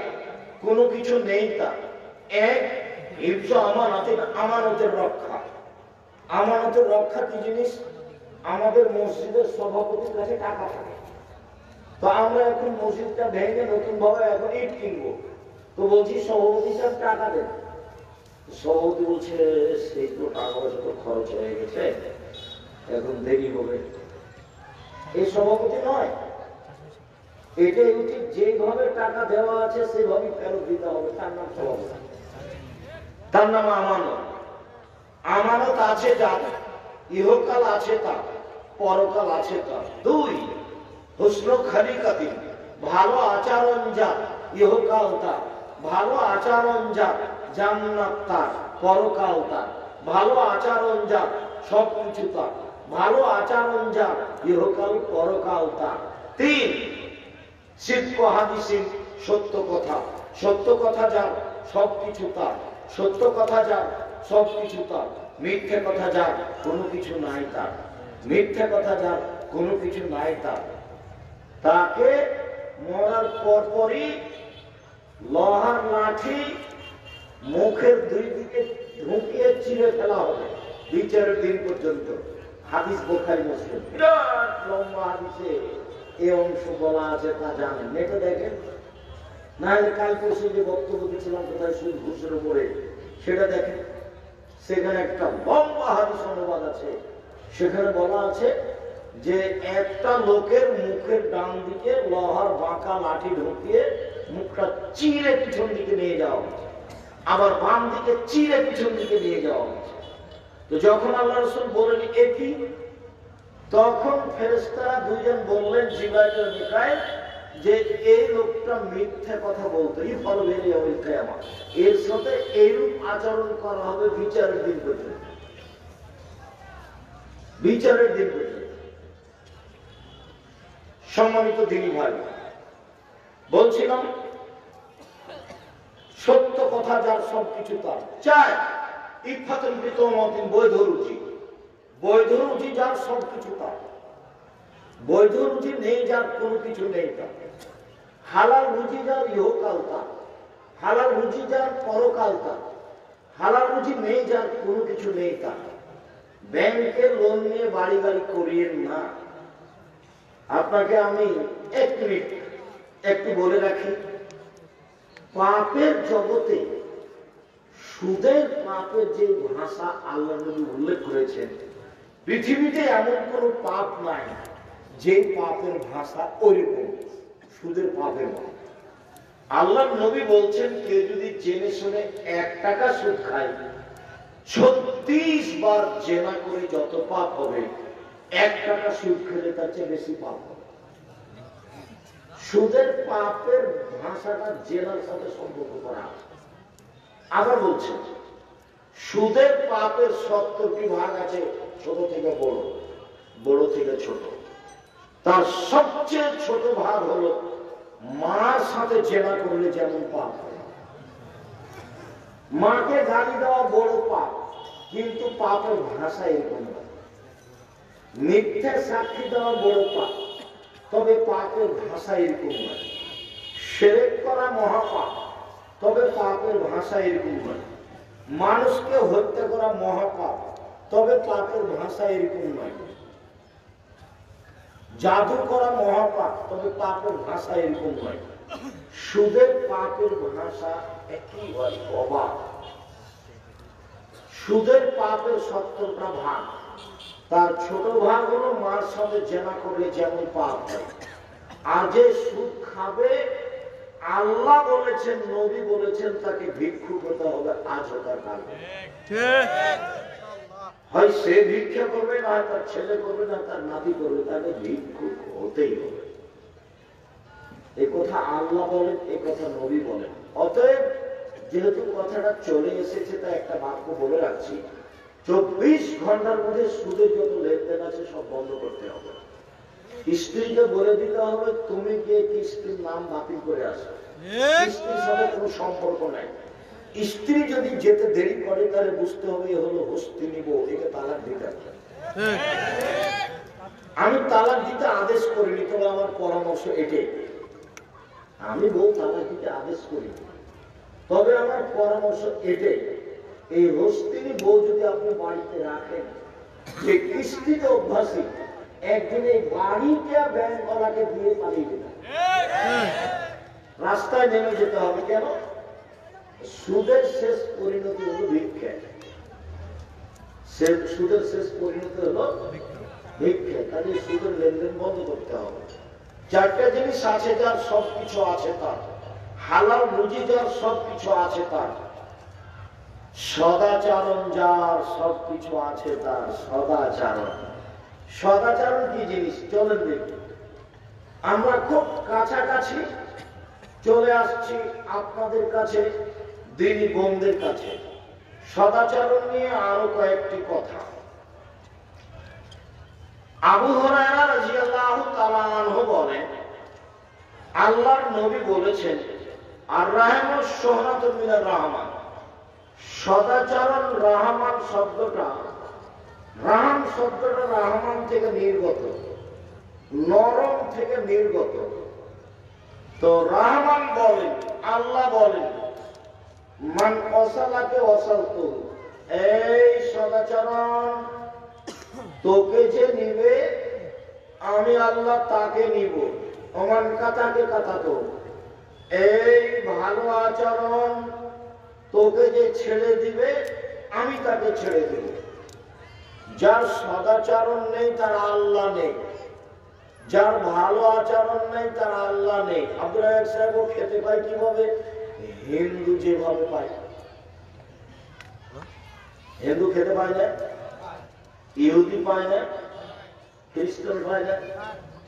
[SPEAKER 1] কোনো কিছু নেই তার। এক, হিফজ আমানাতিন, আমানতের রক্ষা। আমানতের রক্ষা কি জিনিস? আমাদের মসজিদের সভাপতির কাছে টাকা থাকে, তো আমরা এখন মসজিদটা ভেঙে নতুন ভাবে এখন ইট কিনবো, তো বলছি সভাপতি সাহেব টাকা দেন। সভাপতি বলছে সেই তো টাকা পয়সা তো খরচ হয়ে গেছে, এখন দেরি হবে। এই সভাপতি নয়, এটাই উচিত, যেভাবে টাকা দেওয়া আছে সেভাবে ফেরত দিতে হবে, তার নাম সভাপতি, তার নাম আমানত। আমানত আছে যার, ইহকাল আছে তার, পরকাল আছে তার। 2, হুসনু খালিকাতিন, ভালো আচরণ যার, ইহকাল তার, ভালো আচরণ যার, জান্নাত তার, পরকাল তার। ভালো আচরণ যার, সবকিছু তার, ভালো আচরণ যার, ইহকাল পরকাল তার। 3, সিদ্ক হাদিসিন, সত্য কথা। সত্য কথা যার, সবকিছু তার, সত্য কথা যার, সবকিছু তার। মিথ্যে কথা যার, কোনো কিছু নাই তার, মিথ্যে কথা যার, কোনো কিছু নাই তার। তাকে মরার পরপরই লোহার লাঠি মুখের 2 দিকে ঢুকিয়ে চিরে ফেলা হবে বিচারের দিন পর্যন্ত। হাদিস বুখারী মুসলিম, বিরাট লম্বা হাদিসে এই অংশ বলা আছে, তা জানেন, নেটে দেখেন। না হলে কাল পরশু যে বক্তব্য দিচ্ছিলাম কোথায় সুদ ঘুষের উপরে, সেটা দেখেন, সেখানে একটা লম্বা হাদিস অনুবাদ আছে। সেখানে বলা আছে যে একটা লোকের মুখের ডান দিকে লোহার বাঁকা লাঠি ঢুকিয়ে মুখটা চিরে পিছন দিকে নিয়ে যাওয়া হচ্ছে, আবার বাম দিকে চিরে পিছন দিকে নিয়ে যাওয়া হচ্ছে। তো যখন আল্লাহ রাসূল বললেন একই, তখন ফেরেশতারা 2 জন বললেন জিবরাইল ও মিকাইল যে এই লোকটা মিথ্যা কথা বলতো, এই ফল বেরিয়ে হবে কিয়ামত, এর সাথে এইরূপ আচরণ করা হবে বিচারের দিন পর্যন্ত, বিচারের দিন পর্যন্ত। সম্মানিত দিনী ভাই, বলছিলাম সত্য কথা যার, সবকিছু তার। 4, ইফাতুল বিতমাতিন, বৈধ রুচি। বৈধ রুচি যার, সবকিছু তার। বৈধ রুচি নেই যার, কোনো কিছু নেই তার। হালাল রুচি যার, ইহকাল তার। হালাল রুচি যার, পরকাল তার। হালাল রুচি নেই যার, কোনো কিছু নেই তার। ব্যাংকের লোন নিয়ে বাড়ি বাড়ি করিয়েন না। আপনাকে আমি 1 মিনিট একটু বলে রাখি, পাপের জগতে সুদের পাপের যে ভাষা আল্লাহ নবী উল্লেখ করেছেন, পৃথিবীতে এমন কোন পাপ নাই যে পাপের ভাষা ওইরকম সুদের পাপের ভাষা। আল্লাহ নবী বলছেন কেউ যদি জেনে শুনে 1 টাকা সুদ খায়, 36 বার জেনা করে যত পাপ হবে, 1 টাকা সুদ খেলে তার চেয়ে বেশি পাপ হবে। সুদের পাপের ভাষাটা জেনার সাথে সম্পর্ক করা। আবার বলছে সুদের পাপের 70টি ভাগ আছে, ছোট থেকে বড়, বড় থেকে ছোট। তার সবচেয়ে ছোট ভাগ হলো মার সাথে জেনা করলে যেমন পাপ হয়। মাকে গালি দেওয়া বড় পাপ, কিন্তু পাপের ভাষা এরকম নয়। মিথ্যে সাক্ষী দেওয়া বড় পাপ, তবে পাপের ভাষা এরকম নয়। শিরক করা মহাপাপ, তবে পাপের ভাষা এরকম নয়। মানুষকে হত্যা করা মহাপাপ, তবে পাপের ভাষা এরকম নয়। জাদু করা মহাপাপ, তবে পাপের ভাষা এরকম নয়। সুদের পাপের ভাষা একেবারে অবাক। সুদের পাপের 70টা ভাগ, তার ছোট ভাগ হলো মার সাথে জেনা করলে যেমন পাপ হয়। আর যে সুদ খাবে, আল্লাহ বলেছেন, নবী বলেছেন, তাকে ভিক্ষুক হতে হবে আজ হোক কাল। হয় সে ভিক্ষা করবে, না তার ছেলে করবে, না তার নাতি করবে, তাকে ভিক্ষুক হতেই হবে। এই কথা আল্লাহ বলেন, এই কথা নবী বলেন। অতএব যেহেতু কথাটা চলে এসেছে, তা একটা বাক্য বলে রাখছি, 24 ঘন্টার মধ্যে সুদের যত লেনদেন আছে সব বন্ধ করতে হবে। স্ত্রীকে বলে দিতে হবে, তুমি গিয়ে কিস্তির নাম বাতিল করে আসো, স্ত্রীর সাথে কোনো সম্পর্ক নাই। স্ত্রী যদি যেতে দেরি করে, তাহলে বুঝতে হবে এ হলো হস্তিনী বউ, একে তালাক দিতে হবে। আমি তালাক দিতে আদেশ করিনি, তবে আমার পরামর্শ এটাই। আমি বউ তালাক দিতে আদেশ করিনি, তবে আমার পরামর্শ এটাই, এই হস্তিনী বউ যদি আপনি বাড়িতে রাখেন, যে কিস্তিতে অভ্যাসী, একদিনে বাড়িটা ব্যাংকওয়ালাকে দিয়ে পালিয়ে দেবেন, রাস্তায় নেমে যেতে হবে। কেন? সুদের শেষ পরিণতি হলো ভিক্ষা। সুদের শেষ পরিণতি হলো ভিক্ষা। তাহলে সুদের লেনদেন বন্ধ করতে হবে। 4টা জিনিস আছে যার, সবকিছু আছে তার। হালাল রুজি যার, সবকিছু আছে তার। সদাচরণ যার, সবকিছু আছে তার। সদাচরণ, সদাচরণ কি জিনিস চলেন দেখি। আমরা খুব কাছাকাছি চলে আসছি আপনাদের কাছে, দিনী বোনদের কাছে। সদাচরণ নিয়ে আরো কয়েকটি কথা। আবু হুরায়রা রাদিয়াল্লাহু তাআলা আনহু বলেন, আল্লাহর নবী বলেছেন, আর রাহমু শুহরাতুন মিনার রাহমান। সদাচরণ, রাহমান শব্দটা, রাহাম শব্দটা রাহমান থেকে নির্গত, নরম থেকে নির্গত। তো রাহমান বলেন, আল্লাহ বলেন, মান অসালাকে অসালতু, এই সদাচরণ, তোকে যে নিবে আমি আল্লাহ তাকে নিব। অমান কাতাকে কাতাতো, এই ভালো আচরণ, তোকে যে ছেড়ে দিবে আমি তাকে ছেড়ে দিব। যার সদাচরণ নেই তার আল্লাহ নেই, যার ভালো আচরণ নেই তার আল্লাহ নেই। আব্দুল রাজ্জাক সাহেব খেতে পায় কিভাবে? হিন্দু যেভাবে পায়। হিন্দু খেতে পায় না, ইহুদি পায় না, খ্রিস্টান পায় না।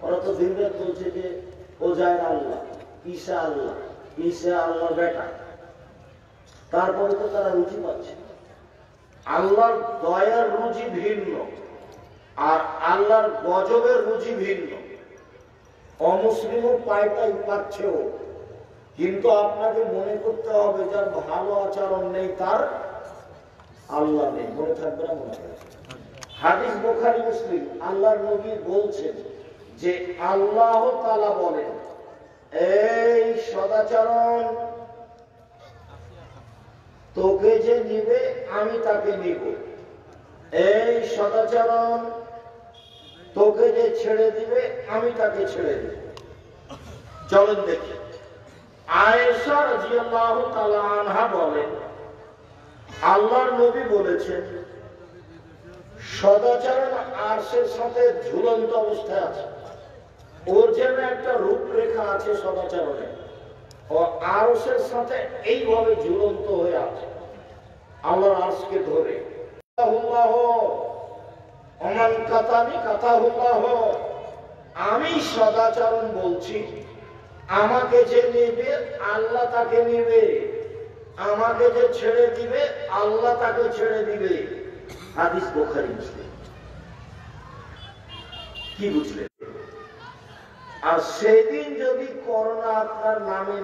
[SPEAKER 1] ওরা তো দিন রাত বলছে যে ওজায়ের আল্লাহ, ঈসা আল্লাহ, ঈসা আল্লাহ বেটা। তারপরে তো তারা রুচি পাচ্ছে। আল্লাহর দয়ার রুচি ভিন্ন, আর আল্লাহর গজবের রুচি ভিন্ন। অমুসলিমও পায়টাই পাচ্ছেও, কিন্তু আপনাকে মনে করতে হবে যার ভালো আচরণ নেই তার আল্লাহ নেই। মনে থাকবে না? মনে থাকবে। হাদিস বুখারী মুসলিম। আল্লাহর নবী বলছেন যে আল্লাহ তাআলা বলেন, এই সদাচরণ, তোকে যে নিবে আমি তাকে নিব। এই সদাচরণ, তোকে যে ছেড়ে দিবে আমি তাকে ছেড়ে দিব। চলেন দেখি। আয়েশা রাদিয়াল্লাহু তাআলা আনহা বলেন, আল্লাহর নবী বলেছেন, সদাচরণ আরশের সাথে ঝুলন্ত অবস্থায় আছে। ওর যেন একটা রূপরেখা আছে সদাচরণে, ও আরশের সাথে এইভাবে ঝুলন্ত হয়ে আছে আল্লাহর আরশকে ধরে। আমি সদাচরণ বলছি, আমাকে যে নেবে আল্লাহ তাকে নেবে, আমাকে যে ছেড়ে দিবে আল্লাহ তাকে ছেড়ে দিবে। হাদিস বুখারী মুসলিম। কি বুঝলেন? আর সেদিন যদি করোনা আপনার নামে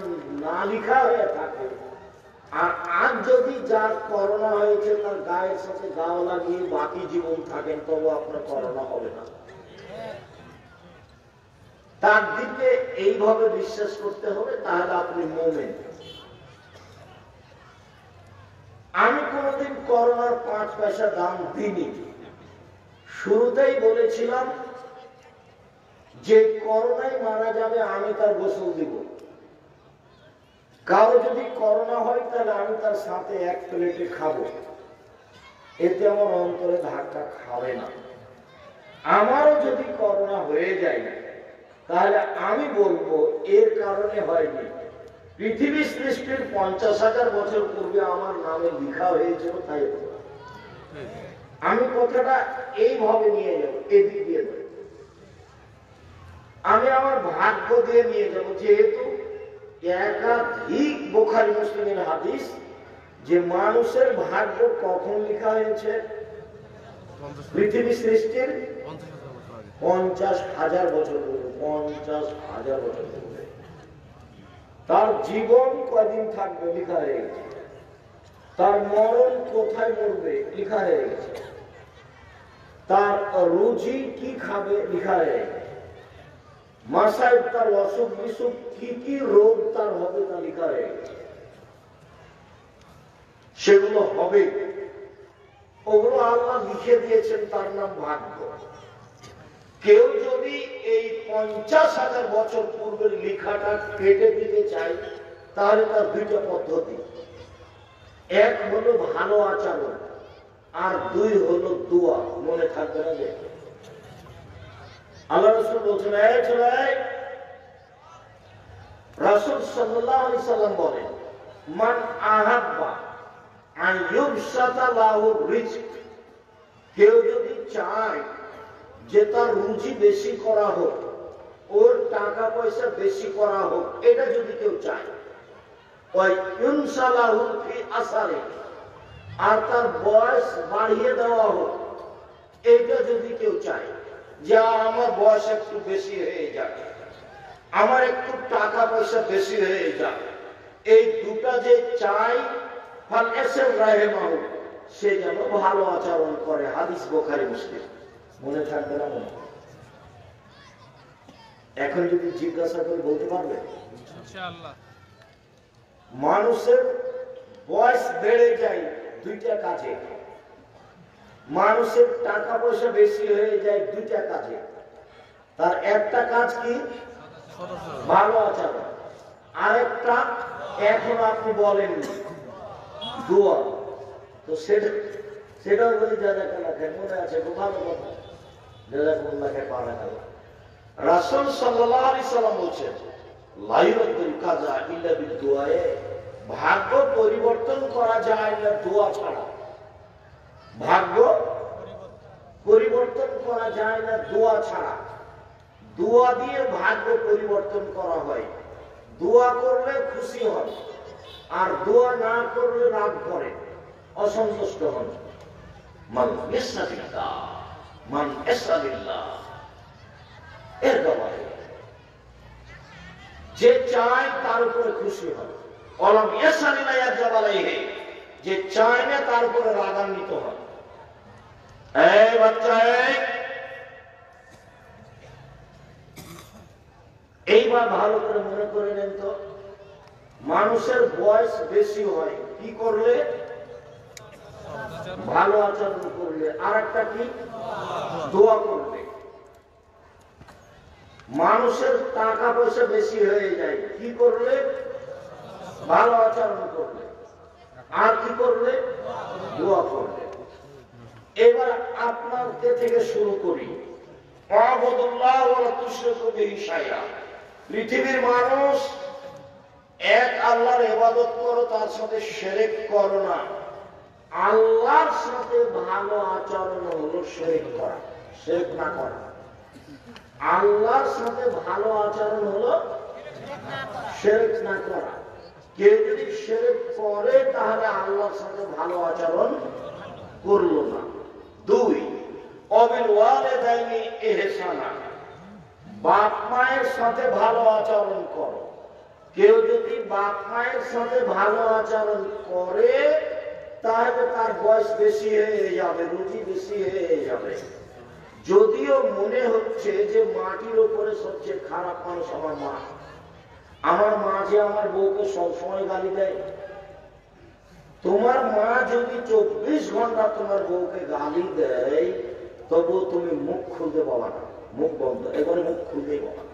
[SPEAKER 1] না লিখা হয়ে থাকে, আর আজ যদি যার করোনা হয়েছে তার গায়ের সাথে গাও লাগিয়ে বাকি জীবন থাকেন, তবু আপনার করোনা হবে না। তার দিকে এইভাবে বিশ্বাস করতে হবে, তাহলে আপনি মুমিন। আমি কোনদিন করোনার 5 পয়সা দাম দিইনি। শুরুতেই বলেছিলাম যে করোনায় মারা যাবে আমি তার গোসল দিব। কারো যদি করোনা হয় তাহলে আমি তার সাথে 1 প্লেটে খাবো, এতে আমার অন্তরে ধাক্কা খাবে না। আমারও যদি করোনা হয়ে যায় তাহলে আমি বলবো এর কারণে হয়নি, পৃথিবী সৃষ্টির 50,000 বছর পূর্বে আমার নামে লেখা হয়েছিল, তাই আমি কথাটা এইভাবে নিয়ে যাবো, এদিক দিয়ে যাবো। আমি আমার ভাগ্য দিয়ে নিয়ে যাব, যেহেতু একাধিক বুখারী মুসলিমের হাদিস যে মানুষের ভাগ্য কখন লেখা হয়েছে, পৃথিবী সৃষ্টির 50,000 বছর পূর্বে। 50,000 বছর পূর্বে তার জীবন কয়দিন থাকবে লেখা হয়ে গেছে, তার মরণ কোথায় মরবে লেখা হয়ে গেছে, তার রুজি কি খাবে লেখা হয়ে গেছে, মাসায় তার অসুখ বিসুখ কি কি রোগ তার হবে তা লেখা হয়ে গেছে। সেগুলো হবে, ওগুলো আল্লাহ লিখে দিয়েছেন, তার নাম ভাগ্য। কেউ যদি এই 50,000 বছর পূর্বের লেখাটা কেটে দিতে চায় তাহলে তার 2টা পদ্ধতি। এক হলো ভালো আচরণ, আর 2 হলো দোয়া। মনে থাকবে না যে আল্লাহ রাসূল বলছেন, রাসূল সাল্লাল্লাহু আলাইহি সাল্লাম বলেন, মান আহাব্বা আন ইউবসাতা লাহু রিজক, কেউ যদি চায় যে তার রুজি বেশি করা হোক, ওর টাকা পয়সা বেশি করা হোক, এটা যদি কেউ চায়, ওই ইনশাআল্লাহু ফি আসারে, আর তার বয়স বাড়িয়ে দেওয়া হোক, এটা যদি কেউ চায়, যা আমার বয়স একটু বেশি হয়ে যাক, আমার একটু টাকা পয়সা বেশি হয়ে যাক, এই দুটা যে চাই, ফাল এসের রাহেমাহু, সে যেন ভালো আচরণ করে। হাদিস বুখারী মুসলিম। মনে থাকবে না? মনে এখন যদি জিজ্ঞাসা করে বলতে পারবে? ইনশাআল্লাহ। মানুষের বয়স বেড়ে যায় 2টা কাজে, মানুষের টাকা পয়সা বেশি হয়ে যায় 2টা কাজে। তার একটা কাজ কি? ভালো আচরণ। আরেকটা এখন আপনি বলেননি, দোয়া। তো সেটাও বলি জাযাকাল্লাহ, মনে আছে? খুব ভালো কথা, জাযাকাল্লাহ পারা গেল। রাসূল সাল্লাল্লাহু আলাইহি সাল্লাম বলেছেন, লা ইউরাদুল কাযা ইল্লা বিদুআয়ে, ভাগ্য পরিবর্তন করা যায় না দোয়া ছাড়া। ভাগ্য পরিবর্তন করা যায় না দোয়া ছাড়া। দোয়া দিয়ে ভাগ্য পরিবর্তন করা হয়। দোয়া করলে খুশি হন, আর দোয়া না করলে রাগ করে, অসন্তুষ্ট হন। মান ইয়াসআলিল্লাহ, মান ইয়াসআলিল্লাহ, এর ব্যাপারে যে চায় তার উপরে খুশি হন। অলাম ইয়াসআলিল্লাহ ইয়ারজাব আলাইহি, যে চায় না তার উপরে রাগান্বিত হন। এই বাচ্চা, এইবার ভালো করে মনে করে নেন তো, মানুষের বয়স বেশি হয় কি করলে? ভালো আচরণ করলে। আর একটা কি? দোয়া করলে। মানুষের টাকা পয়সা বেশি হয়ে যায় কি করলে? ভালো আচরণ করলে। আর কি করলে? দোয়া করলে। এবার আপনাকে থেকে শুরু করি। আ'বুদুল্লাহ ওয়া লা তুশরিকু বিহি শাইআ। পৃথিবীর মানুষ, এক আল্লাহর ইবাদত করো, তার সাথে শিরক করো না। আল্লাহর সাথে ভালো আচরণ হলো শিরক করা, শিরক না করা। আল্লাহর সাথে ভালো আচরণ হলো শিরক না করা। কেউ যদি শিরক করে তাহলে আল্লাহর সাথে ভালো আচরণ করলো না। 2 অবিল ওয়ালিদাইনি ইহসানা, বাপ মায়ের সাথে ভালো আচরণ করো। কেউ যদি বাপ মায়ের সাথে ভালো আচরণ করে তাহলে তার বয়স বেশি হয়ে যাবে, রুচি বেশি হয়ে যাবে। যদিও মনে হচ্ছে যে মাটির উপরে সবচেয়ে খারাপ মানুষ আমার মা, আমার মা যে আমার বউকে সবসময় গালি দেয়। তোমার মা যদি 24 ঘন্টা তোমার বউকে গালি দেয় তবু তুমি মুখ খুলতে পাবা না, মুখ বন্ধ, এবারে মুখ খুলতেই পাবা না।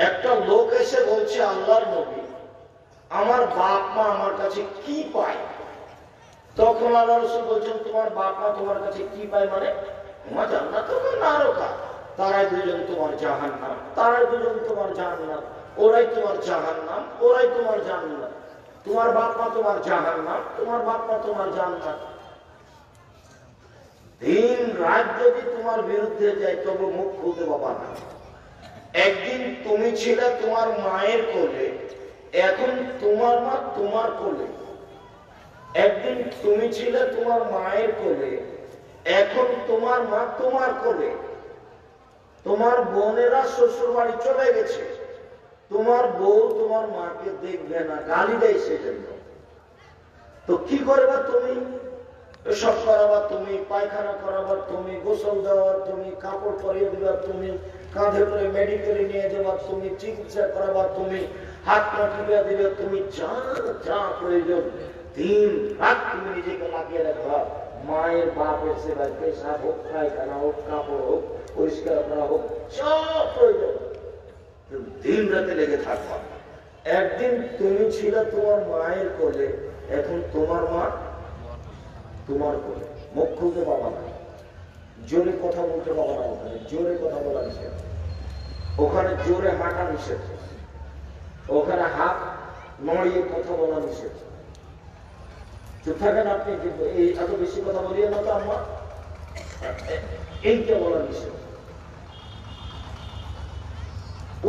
[SPEAKER 1] একটা লোক এসে বলছে, আল্লাহর নবী, আমার বাপ মা আমার কাছে কি পায়? তখন আল্লাহ রাসূল বলছেন, তোমার বাপ মা তোমার কাছে কি পায় মানে? তোমার জান্নাত, তোমার নরক, তারাই দুজন তোমার জাহান্নাম, তারাই দুজন তোমার জান্নাত, ওরাই তোমার জাহান্নাম, ওরাই তোমার জান্নাত। তোমার বাপ মা তোমার জাহান্নাম, তোমার বাপ মা তোমার জান্নাত। দিন রাত যদি তোমার বিরুদ্ধে যায় তবু মুখ খুলতে পাবা না। একদিন তুমি ছিলে তোমার মায়ের কোলে, এখন তোমার মা তোমার কোলে। একদিন তুমি ছিলে তোমার মায়ের কোলে, এখন তোমার মা তোমার কোলে। তোমার বোনেরা শ্বশুর বাড়ি চলে গেছে, তোমার বউ তোমার মাকে দেখবে না, গালি দেয় সেজন্য। তো কি করবা তুমি? এসব করাবা তুমি, পায়খানা করাবা তুমি, গোসল দেওয়ার তুমি, কাপড় পরিয়ে দিবা তুমি, কাঁধে করে মেডিকেলে নিয়ে যাবা তুমি, চিকিৎসা করাবা তুমি, হাত পা টিপে দিবে তুমি, যা যা প্রয়োজন দিন রাত তুমি নিজেকে লাগিয়ে রাখবা। মায়ের বাপের সেবায়, পেশাব হোক, পায়খানা হোক, কাপড় হোক, পরিষ্কার করা হোক, সব প্রয়োজন দিন রাতে লেগে থাকবা। একদিন তুমি ছিলে তোমার মায়ের কোলে, এখন তোমার মা তোমার কোলে। মুখ খুলতে পাবা না, জোরে কথা বলতে পাবা না, ওখানে জোরে কথা বলা নিষেধ, ওখানে জোরে হাঁটা নিষেধ, ওখানে হাত নড়িয়ে কথা বলা নিষেধ। চুপ থাকেন আপনি, কিন্তু এই এত বেশি কথা বলিয়ে না তো আম্মা, এইটা বলা নিষেধ।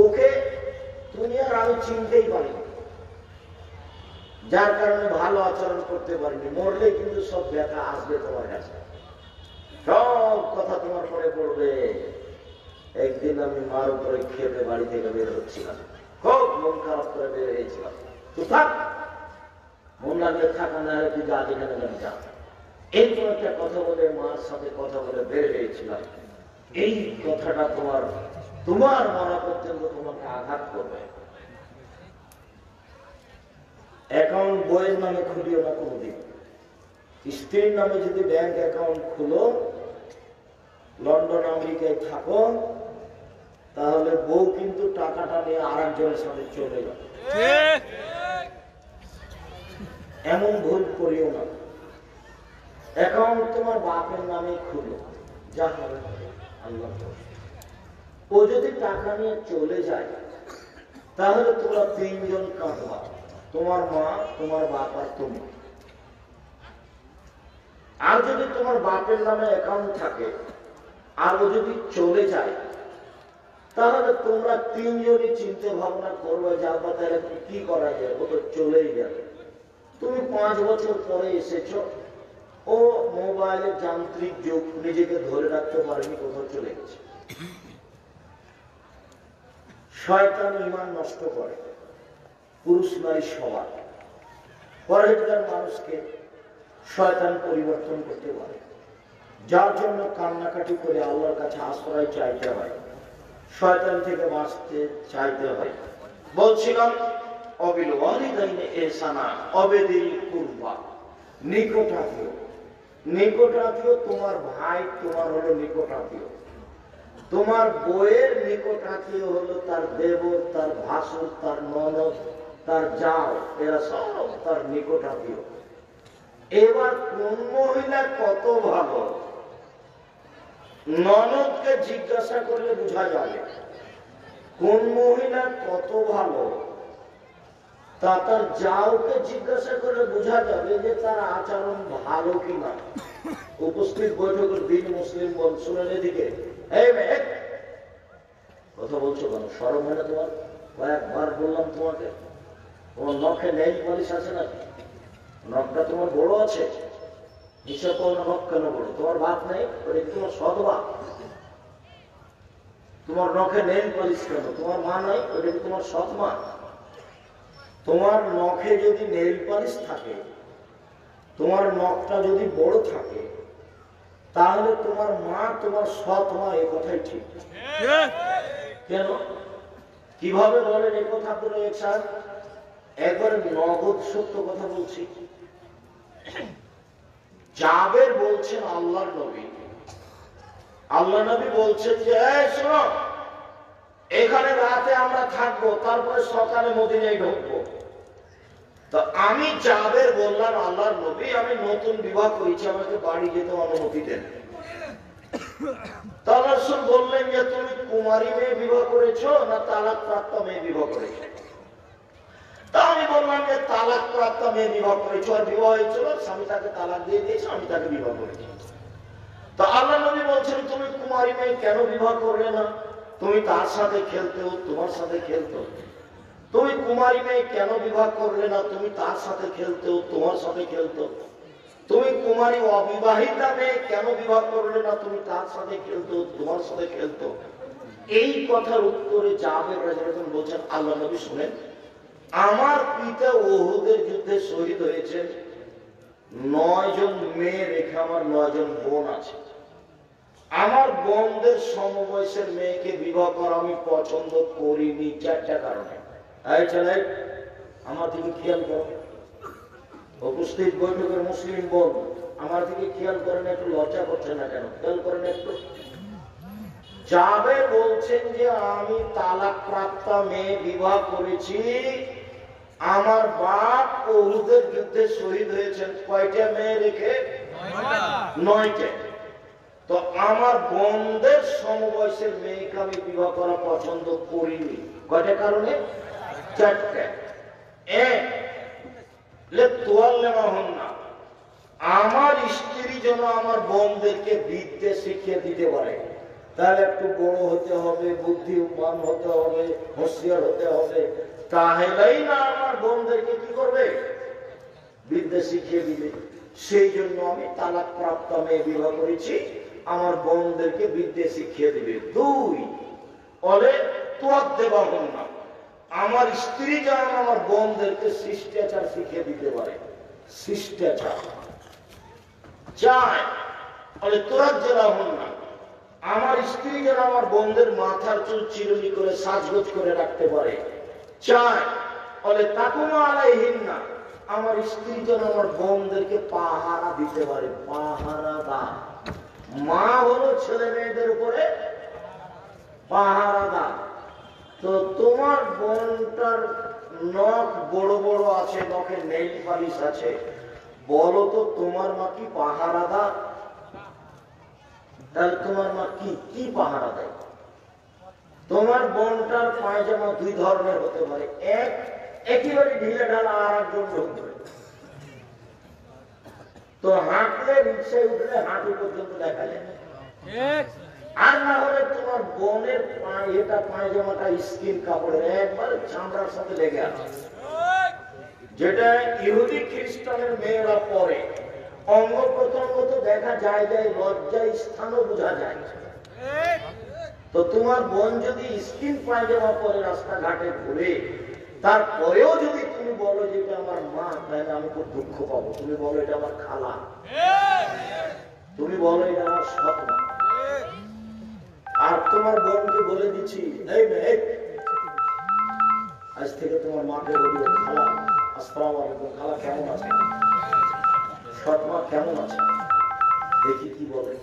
[SPEAKER 1] ওকে তুমি আর আমি চিনতেই পারিনি, যার কারণে ভালো আচরণ করতে পারিনি। মরলে কিন্তু সব ব্যথা আসবে তোমার কাছে, সব কথা তোমার পরে পড়বে। একদিন আমি মার উপরে খেতে বাড়ি থেকে বের হচ্ছিলাম, খুব মন খারাপ করে বের হয়েছিলাম। তো থাক, মন লাগলে থাকা, না হলে তুই যা, যেখানে যাবি যা। এইরকম একটা কথা বলে মার সাথে কথা বলে বের হয়েছিলাম। এই কথাটা তোমার তোমার মরা পর্যন্ত তোমাকে আঘাত করবে। অ্যাকাউন্ট বইয়ের নামে খুলিও না কোনোদিন। স্ত্রীর নামে যদি ব্যাংক অ্যাকাউন্ট খুলো, লন্ডন আমেরিকায় থাকো, তাহলে বউ কিন্তু টাকাটা নিয়ে আর একজনের সাথে চলে যাবে। এমন ভুল করিও না। অ্যাকাউন্ট তোমার বাপের নামে খুলো, যা হবে আল্লাহ। ও যদি টাকা নিয়ে চলে যায় তাহলে তোমরা 3 জন কাঁদবা, তোমার মা, তোমার বাপ আর তুমি। আর যদি তোমার বাপের নামে অ্যাকাউন্ট থাকে আর ও যদি চলে যায় তাহলে তোমরা 3 জনই চিন্তা ভাবনা করবে, যাবা তাহলে কি করা যায়, ও তো চলেই যাবে। তুমি 5 বছর পরে এসেছো, ও মোবাইলের যান্ত্রিক যুগ, নিজেকে ধরে রাখতে পারেনি, কোথাও চলে গেছে। শয়তান ঈমান নষ্ট করে, পুরুষ নারী সবার। পরহেজগার মানুষকে শয়তান পরিবর্তন করতে পারে, যার জন্য কান্নাকাটি করে আল্লাহর কাছে আশ্রয় চাইতে হয়, শয়তান থেকে বাঁচতে চাইতে হয়। বলছিলাম অবিল ওয়ালিদাইনি ইহসানা, অবেদিল কুরবা, নিকটাত্মীয়। নিকটাত্মীয় তোমার ভাই, তোমার হলো নিকটাত্মীয়। তোমার বইয়ের নিকটাত্মীয় হলো তার দেবর, তার ভাসুর, তার ননদ, তার জাও, এরা সব তার নিকটাত্মীয়। এবার কোন মহিলা কত ভালো, ননদকে জিজ্ঞাসা করলে বোঝা যাবে কোন মহিলা কত ভালো। তা তার জাওকে জিজ্ঞাসা করে বোঝা যাবে যে তার আচরণ ভালো কিনা। উপস্থিত বৈঠকের দিন মুসলিম বল, শুনেন এদিকে, এই মেয়ে কথা বলছো কেন, শরম হয় না তোমার? কয়েকবার বললাম তোমাকে, তোমার নখে নেই পলিশ আছে না? নখটা তোমার বড় আছে, হিসাব করো নখ কেন বড়? তোমার বাপ নেই, ওটা তোমার সৎ বাপ। তোমার নখে নেই পলিশ কেন? তোমার মা নাই, ওটা কি তোমার সৎ মা? তোমার নখে যদি নেল পলিশ থাকে, তোমার নখটা যদি বড় থাকে, তাহলে তোমার মা তোমার সৎ মা, এই কথাই ঠিক। কেন? কিভাবে বলেন এই কথা করে? একবার নগদ সত্য কথা বলছি। জাবের বলছেন আল্লাহর নবী, আল্লাহ নবী বলছেন যে শোনো, এখানে রাতে আমরা থাকবো, তারপরে সকালে মদিনায় ঢুকবো। তো আমি জাবের বললাম, আল্লাহর নবী আমি নতুন বিবাহ করেছি, আমাকে বাড়ি যেতে অনুমতি দেন। তাহলে রাসূল বললেন যে তুমি কুমারী মেয়ে বিবাহ করেছো না তালাক প্রাপ্ত মেয়ে বিবাহ করেছো? তা আমি বললাম যে তালাক প্রাপ্ত মেয়ে বিবাহ করেছো, আর বিবাহ হয়েছিল, স্বামী তাকে তালাক দিয়ে দিয়েছে, আমি তাকে বিবাহ করেছি। তো আল্লাহ নবী বলছেন তুমি কুমারী মেয়ে কেন বিবাহ করলে না? তুমি তার সাথে খেলতে, তোমার সাথে খেলতো। তুমি কুমারী মেয়ে কেন বিবাহ করলে না? তুমি তার সাথে খেলতে, তোমার সাথে খেলতো। তুমি কুমারী অবিবাহিতা মেয়ে কেন বিবাহ করলে না? তুমি তার সাথে খেলতো, তোমার সাথে খেলতো। এই কথার উত্তরে জাবের রাদিয়াল্লাহু বলছেন, আল্লাহ নবী শুনেন, আমার পিতা উহুদের যুদ্ধে শহীদ হয়েছেন, 9 জন মেয়ে রেখে আমার 9 জন বোন আছে। আমার বোনদের সমবয়সের মেয়েকে বিবাহ করা আমি পছন্দ করিনি 4টা কারণে। এই চলে আমার দিকে খেয়াল করো, উপস্থিত বৈঠকের মুসলিম বোন আমার দিকে খেয়াল করেন, একটু লজ্জা করছে না কেন? খেয়াল করেন একটু। জাবের বলছেন যে আমি তালাক প্রাপ্ত মেয়ে বিবাহ করেছি, আমার বাপ উহুদের যুদ্ধে শহীদ হয়েছেন, কয়টা মেয়ে রেখে? 9টা। তো আমার বোনদের সমবয়সের মেয়েকে আমি বিবাহ করা পছন্দ করিনি, কয়টা কারণে? 4টা। আমার স্ত্রী যেন আমার বোনদেরকে বিদ্যে শিখিয়ে দিতে পারে, তাহলে একটু বড় হতে হবে, বুদ্ধিমান হতে হবে, হোশিয়ার হতে হবে, তাহলেই না আমার বোনদেরকে কি করবে? বিদ্যে শিখিয়ে দিবে। সেই জন্য আমি তালাক প্রাপ্ত মেয়ে বিবাহ করেছি, আমার বোনদেরকে বিদ্যে শিখিয়ে দিবে। 2 বলে তোয়াক দেবা হন না, আমার স্ত্রী যেন আমার বোনদেরকে শিষ্টাচার শিখিয়ে দিতে পারে, শিষ্টাচার। 4 বলে তোরাক জেলা হন না, আমার স্ত্রী যেন আমার বোনদের মাথার চুল চিরুনি করে সাজগোজ করে রাখতে পারে। 4 বলে তাকুমা আলাইহিন না, আমার স্ত্রী যেন আমার বোনদেরকে পাহারা দিতে পারে, পাহারাদার। মা হলো ছেলে মেয়েদের উপরে পাহারাদার। তো তোমার বোনটার নখ বড় বড় আছে, নখে নেইল পালিশ আছে, বলো তো তোমার মা কি পাহারাদার? তাহলে তোমার মা কি কি পাহারা দেয়? তোমার বোনটার পায়জামা 2 ধরনের হতে পারে, এক একেবারে ঢিলে ঢালা, আর একজন হতে পারে। তো হাঁটলে, রিক্সায় উঠলে হাঁটু পর্যন্ত দেখা যায়, আর না হলে তোমার বোনের এটা পায়জামাটা স্কিন কাপড়ের, একবার চামড়ার সাথে লেগে আছে, যেটা ইহুদি খ্রিস্টানের মেয়েরা পরে। অঙ্গ প্রত্যঙ্গ তো দেখা যায়, লজ্জায় স্থানও বোঝা যায়। তো তোমার বোন যদি স্কিন পায়জামা পরে রাস্তাঘাটে ঘুরে, তারপরেও যদি তুমি বলো যে এটা আমার মা, তাহলে আমি খুব দুঃখ পাবো। তুমি বলো এটা আমার খালা, তুমি বলো এটা আমার সৎ মা। আর তোমার বোনকে বলে দিচ্ছি, এই মেয়ে, আজ থেকে তোমার মাকে বলি খালা, আসসালামু আলাইকুম, খালা কেমন আছে? সৎ মা কেমন আছে? দেখি কি বলে।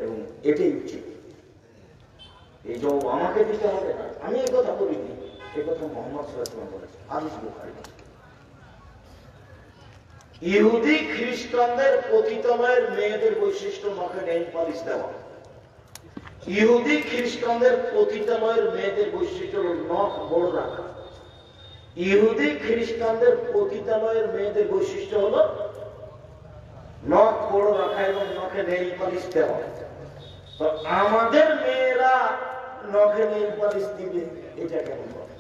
[SPEAKER 1] এবং এটাই উচিত। এই জব আমাকে দিতে হবে না, আমি এই কথা বলিনি, এই কথা মুহাম্মদ সাল্লাল্লাহু আলাইহি ওয়াসাল্লাম বলেছেন, হাদিস বুখারী। ইহুদি খ্রিস্টানদের পতিতালয়ের মেয়েদের বৈশিষ্ট্য নখে নেইল পালিশ দেওয়া। ইহুদি খ্রিস্টানদের পতিতালয়ের মেয়েদের বৈশিষ্ট্য হল নখ বড় রাখা। ইহুদি খ্রিস্টানদের পতিতালয়ের মেয়েদের বৈশিষ্ট্য হল নখ বড় রাখা এবং নখে নেইল পালিশ দেওয়া। তো আমাদের মেয়েরা নখে নেইল পালিশ দিবে, এটা কেমন কথা?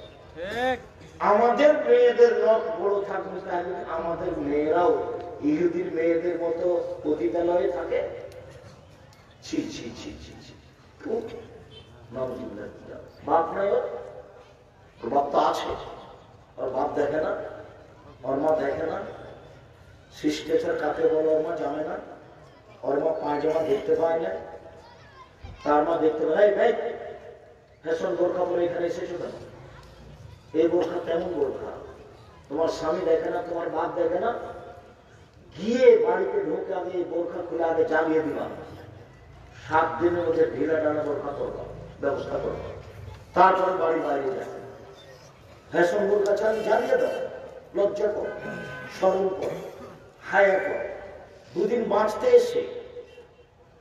[SPEAKER 1] আমাদের মেয়েদের নখ বড় থাকবে, তাহলে আমাদের মেয়েরাও ইহুদির মেয়েদের মতো পতিতালয়ে থাকে? ছি ছি ছি ছি ছি। বাপ নাই, ওর বাপ তো আছে, ওর বাপ দেখে না, ওর মা দেখে না। শিষ্টাচার কাকে বলে ওর মা জানে না, ওর মা পায়জামা দেখতে পায় না, তার মা দেখতে পায়। এই ফ্যাশন বোরখা পরে এখানে এসেছো কেন? এই বোরখা কেমন বোরখা? তোমার স্বামী দেখে না, তোমার বাপ দেখে না? গিয়ে বাড়িতে ঢুকে আগে বোরখা খুলে আগে জ্বালিয়ে দিলাম, 7 দিনের মধ্যে ঢিলা ডানা বোরখা করবো, ব্যবস্থা করবো, তারপরে বাড়ি বাইরে যাবে। ফ্যাশন বোরখা জ্বালিয়ে দাও, লজ্জা কর, স্মরণ কর, হায়া কর। দুদিন বাঁচতে এসে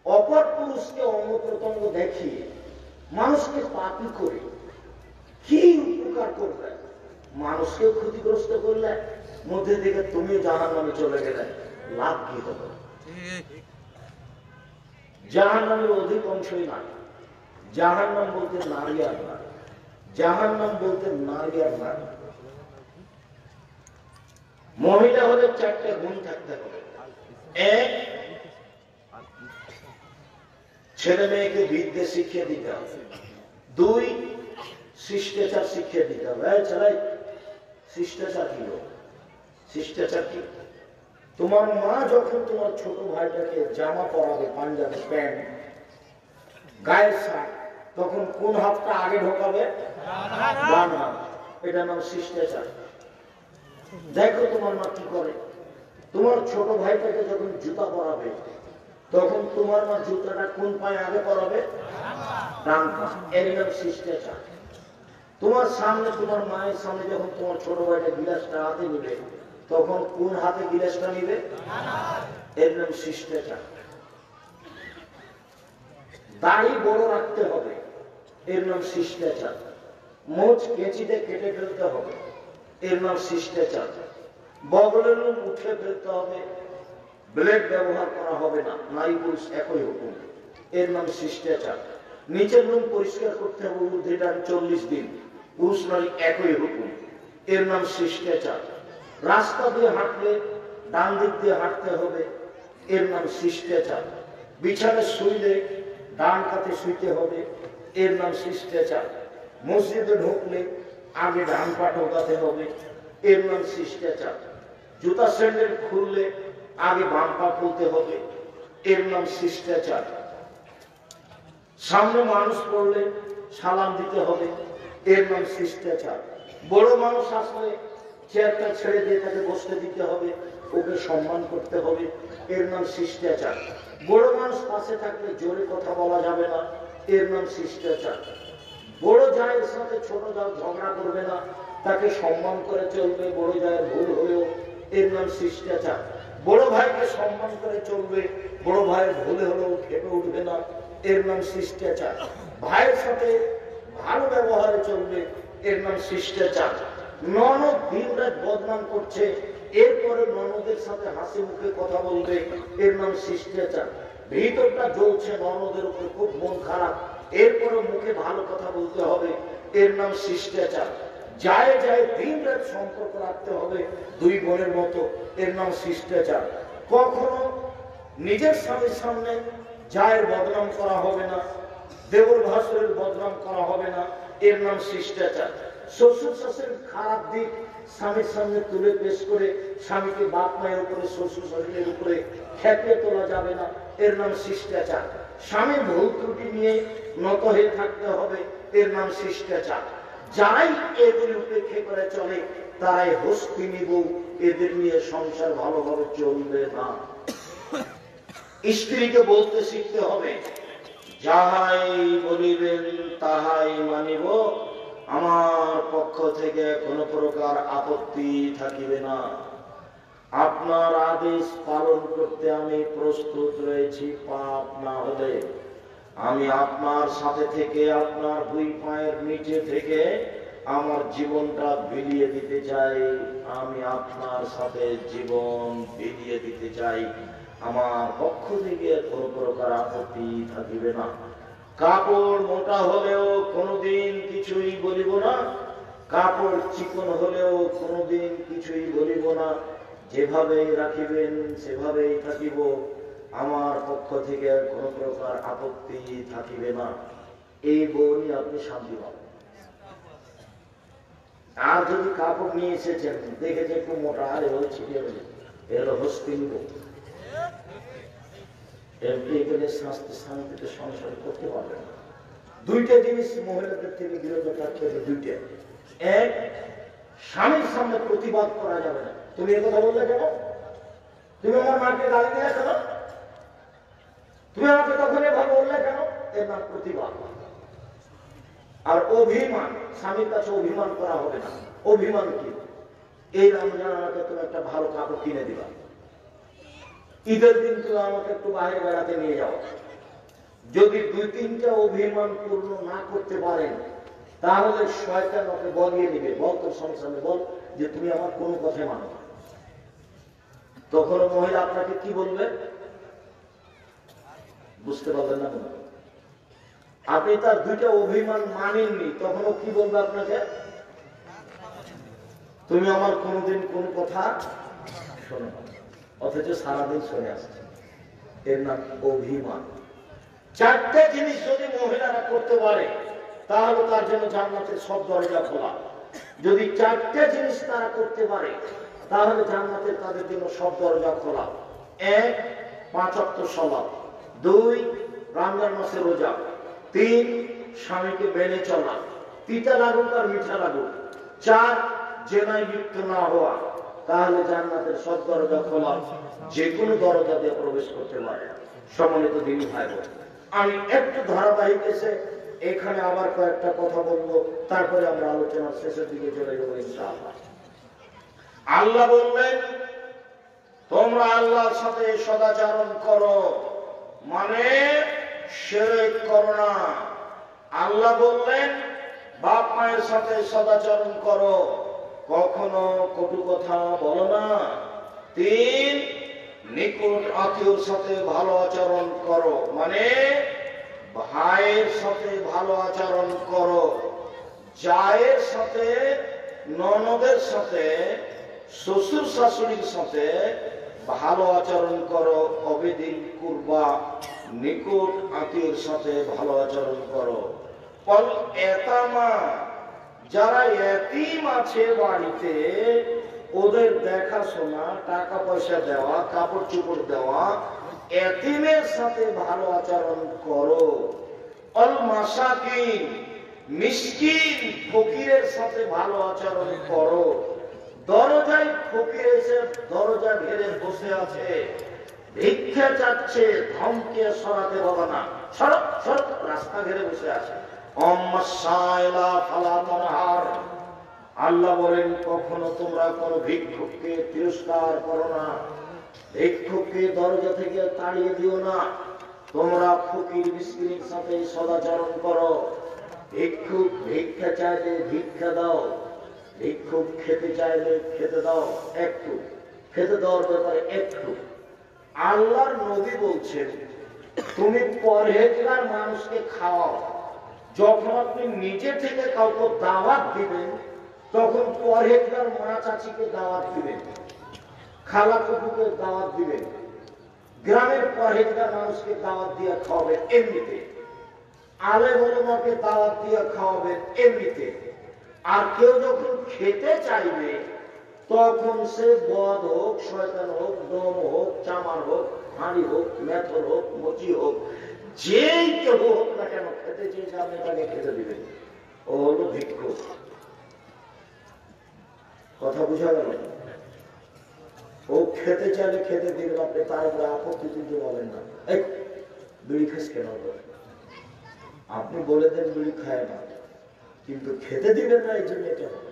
[SPEAKER 1] অপর পুরুষকে অঙ্গ প্রত্যঙ্গ দেখিয়ে মানুষকে পাপী করে কি উপকার করবে? মানুষকেও ক্ষতিগ্রস্ত করলে, মধ্যে থেকে তুমি জাহান্নামে চলে গেলে, লাভ কি হবে? জাহান্নামের অধিক অংশই না। জাহান্নাম বলতে নারী আর নারী, জাহান্নাম বলতে নারী আর নারী। মহিলা হলে 4টে গুণ থাকতে হবে। 1, ছেলে মেয়েকে বিদ্যে শিখিয়ে দিতে হবে। 2, শিষ্টাচার শিখিয়ে দিতে হবে। ছেলে, শিষ্টাচার কি? শিষ্টাচার কি? তোমার মা যখন তোমার ছোট ভাইটাকে জামা পরাবে, পাঞ্জাবি, প্যান্ট, গায়ের শার্ট, তখন কোন হাতটা আগে ঢোকাবে? ডান হাত। এটা নাম শিষ্টাচার। দেখো তোমার মা কি করে। তোমার ছোট ভাইটাকে যখন জুতা পরাবে, তখন তোমার মা জুতাটা কোন পায়ে আগে পরাবে? ডান পা। এর নাম শিষ্টাচার। তোমার সামনে, তোমার মায়ের সামনে যখন তোমার ছোট ভাইটা গিলাসটা হাতে নিবে, তখন কোন হাতে গিলাসটা নিবে? এর নাম শিষ্টাচার। দাড়ি বড় রাখতে হবে, এর নাম শিষ্টাচার। মোচ কেঁচিতে কেটে ফেলতে হবে, এর নাম শিষ্টাচার। বগলের লোম উঠে ফেলতে হবে, ব্লেড ব্যবহার করা হবে না, নারী পুরুষ একই হুকুম, এর নাম শিষ্টাচার। নিচের লোম পরিষ্কার করতে হবে, ঊর্ধ্বে 40 দিন, পুরুষ নারী একই হুকুম, এর নাম শিষ্টাচার। রাস্তা দিয়ে হাঁটলে ডান দিক দিয়ে হাঁটতে হবে, এর নাম শিষ্টাচার। বিছানায় শুইলে ডান কাতে শুইতে হবে, এর নাম শিষ্টাচার। মসজিদে ঢুকলে আগে ডান পা ঢোকাতে হবে, এর নাম শিষ্টাচার। জুতা স্যান্ডেল খুললে আগে বাম পা খুলতে হবে, এর নাম শিষ্টাচার। সামনে মানুষ পড়লে সালাম দিতে হবে, এর নাম শিষ্টাচার। বড় মানুষ আসলে চেয়ারটা ছেড়ে দিয়ে তাকে বসতে দিতে হবে, ওকে সম্মান করতে হবে, এর নাম শিষ্টাচার। বড় মানুষ পাশে থাকলে জোরে কথা বলা যাবে না, এর নাম শিষ্টাচার। বড় জায়ের সাথে ছোট জায় ঝগড়া করবে না, তাকে সম্মান করে চলবে, বড় জায়ের ভুল হলেও, এর নাম শিষ্টাচার। বড় ভাইকে সম্মান করে চলবে, বড় ভাইয়ের ভুলে হলেও খেপে উঠবে না, এর নাম শিষ্টাচার। ভাইয়ের সাথে ভালো ব্যবহারে চলবে, এর নাম শিষ্টাচার। ননদ দিন রাত বদনাম করছে, এরপরে ননদের সাথে হাসি মুখে কথা বলবে, এর নাম শিষ্টাচার। ভিতরটা জ্বলছে, ননদের উপর খুব মন খারাপ, এরপরে মুখে ভালো কথা বলতে হবে, এর নাম শিষ্টাচার। যায় যায় দিন রাত সম্পর্ক রাখতে হবে, 2 বোনের মতো, এর নাম শিষ্টাচার। কখনো নিজের স্বামীর সামনে জায়ের বদনাম করা হবে না, দেবর ভাসুরের বদনাম করা হবে না, এর নাম শিষ্টাচার। শ্বশুর শাশুড়ির খারাপ দিক স্বামীর সামনে তুলে পেশ করে স্বামীকে বাপ মায়ের উপরে, শ্বশুর শাশুড়ির উপরে খেপিয়ে তোলা যাবে না, এর নাম শিষ্টাচার। স্বামীর ভুল ত্রুটি নিয়ে নত হয়ে থাকতে হবে, এর নাম শিষ্টাচার। যারাই এদের উপেক্ষে করে চলে তারাই হস্তিনী বউ, এদের নিয়ে সংসার ভালোভাবে চলবে না। স্ত্রীকে বলতে শিখতে হবে, যাহাই বলিবেন তাহাই মানিব, আমার পক্ষ থেকে কোনো প্রকার আপত্তি থাকিবে না। আপনার আদেশ পালন করতে আমি প্রস্তুত রয়েছি, পাপ না হলে আমি আপনার সাথে থেকে, আপনার 2 পায়ের নিচে থেকে আমার জীবনটা বিলিয়ে দিতে চাই। আমি আপনার সাথে জীবন বিলিয়ে দিতে চাই, আমার পক্ষ থেকে কোনো প্রকার আপত্তি থাকিবে না। কাপড় মোটা হলেও কোনোদিন কিছুই বলিব না, কাপড় চিকন হলেও কোনোদিন কিছুই বলিব না। যেভাবেই রাখিবেন সেভাবেই থাকিব, আমার পক্ষ থেকে কোনো প্রকার আপত্তি থাকিবে না। এই বই আপনি শান্তি পাবেন। আর যদি কাপড় নিয়ে এসেছেন দেখে যে একটু মোটা, আর এগুলো ছিটিয়ে গেল, এগুলো হস্তিন শান্তিতে সংসার করতে পারবে না। দুইটা জিনিস মহিলাদের থেকে বিরত থাকতে হবে। দুইটা, এক, স্বামীর সামনে প্রতিবাদ করা যাবে না। তুমি একথা বললে কেন? তুমি আমার মাকে গালি দিলে কেন? তুমি আমাকে তখন এভাবে বললে কেন? এর নাম প্রতিবাদ। আর অভিমান, স্বামীর কাছে অভিমান করা হবে না। অভিমান কি? এই রমজান আমাকে তুমি একটা ভালো কাপড় কিনে দিবা, ঈদের দিন তুমি আমাকে একটু বাইরে বেড়াতে নিয়ে যাও। যদি দুই তিনটা অভিমান পূর্ণ না করতে পারেন তাহলে শয়তান ওকে বলিয়ে নিবে, বল তোর সংসারে বল যে তুমি আমার কোন কথা মানো না। তখন মহিলা আপনাকে কি বলবে বুঝতে পারবেন না। আপনি তার দুইটা অভিমান মানেননি, তখন ও কি বলবে আপনাকে? তুমি আমার কোনোদিন কোন কথা শোনো না, অথচ সারাদিন শুনে আসছে। এর নাম অভিমান। চারটা জিনিস যদি মহিলারা করতে পারে তাহলে তার জন্য জান্নাতের সব দরজা খোলা। যদি চারটা জিনিস তারা করতে পারে তাহলে জান্নাতের তাদের জন্য সব দরজা খোলা। এক, 5 ওয়াক্ত সালাত। 2, রমজান মাসে রোজা। 3, স্বামীকে মেনে চলা, তিতা লাগুক আর মিঠা লাগুক। 4, জেনায় লিপ্ত না হওয়া। তাহলে জান্নাতের সব দরজা খোলা, যে কোনো দরজা দিয়ে প্রবেশ করতে পারে। সম্মানিত দিনী ভাই বোন, আমি একটু ধারাবাহিক এসে এখানে আবার কয়েকটা কথা বলবো, তারপরে আমরা আলোচনার শেষের দিকে চলে যাবো ইনশাআল্লাহ। আল্লাহ বললেন তোমরা আল্লাহর সাথে সদাচরণ করো, মানে শিরক করো না। আল্লাহ বললেন বাপ মায়ের সাথে সদাচরণ করো, কখনো কটু কথা বলো না। 3, নিকট আত্মীয়র সাথে ভালো আচরণ করো, মানে ভাইয়ের সাথে ভালো আচরণ করো, জায়ের সাথে, ননদের সাথে, শ্বশুর শাশুড়ির সাথে ভালো আচরণ করো। অবেদিন কুরবা, নিকট আত্মীয়র সাথে ভালো আচরণ করো। অল এতামা, যারা এতিম আছে বাড়িতে ওদের দেখাশোনা, টাকা পয়সা দেওয়া, কাপড় চোপড় দেওয়া, এতিমের সাথে ভালো আচরণ করো। অল মাসাকিন, মিসকিন ফকিরের সাথে ভালো আচরণ করো। দরজায় ফকির এসে দরজা ঘেরে বসে আছে, ভিক্ষা চাচ্ছে, ধমকে সরাতে হবে না, সরক সরক, রাস্তা ঘেরে বসে আছে। আল্লাহ বলেন কখনো তোমরা কোন ভিক্ষুককে তিরস্কার করো না, ভিক্ষুককে দরজা থেকে তাড়িয়ে দিও না। তোমরা ফকির মিসকিনের সাথে সদাচরণ করো। ভিক্ষুক ভিক্ষা চাইলে ভিক্ষা দাও, ভিক্ষুক খেতে চাইলে খেতে দাও, একটু খেতে দেওয়ার ব্যাপারে একটু। আল্লাহর নবী বলছেন তুমি পরহেজগার মানুষকে খাওয়াও। যখন আপনি নিজে থেকে কাউকে দাওয়াত দিবেন তখন পরহেজগার মা চাচিকে দাওয়াত দিবেন, খালা কুকুকে দাওয়াত দিবেন, গ্রামের পরহেজগার মানুষকে দাওয়াত দিয়ে খাওয়াবেন এমনিতে, আলেম ওলামাকে দাওয়াত দিয়ে খাওয়াবেন এমনিতে। আর কেউ যখন খেতে চাইবে তখন সে বদ হোক, শয়তান হোক, ডোম হোক, চামার হোক, হাঁড়ি হোক, মেথর হোক, মচি হোক, যেই কেউ হোক না কেন, খেতে চেয়েছে আপনি তাকে খেতে দিবেন। ও হলো ভিক্ষুক। কথা বুঝা গেল? ও খেতে চাইলে খেতে দিবেন, আপনি তার উপরে আপত্তি তুলতে বলেন না, এই বিড়ি খাস কেন? আপনি বলে দেন বিড়ি খায় না, কিন্তু খেতে দিবেন না, এই জন্য এটা হবে।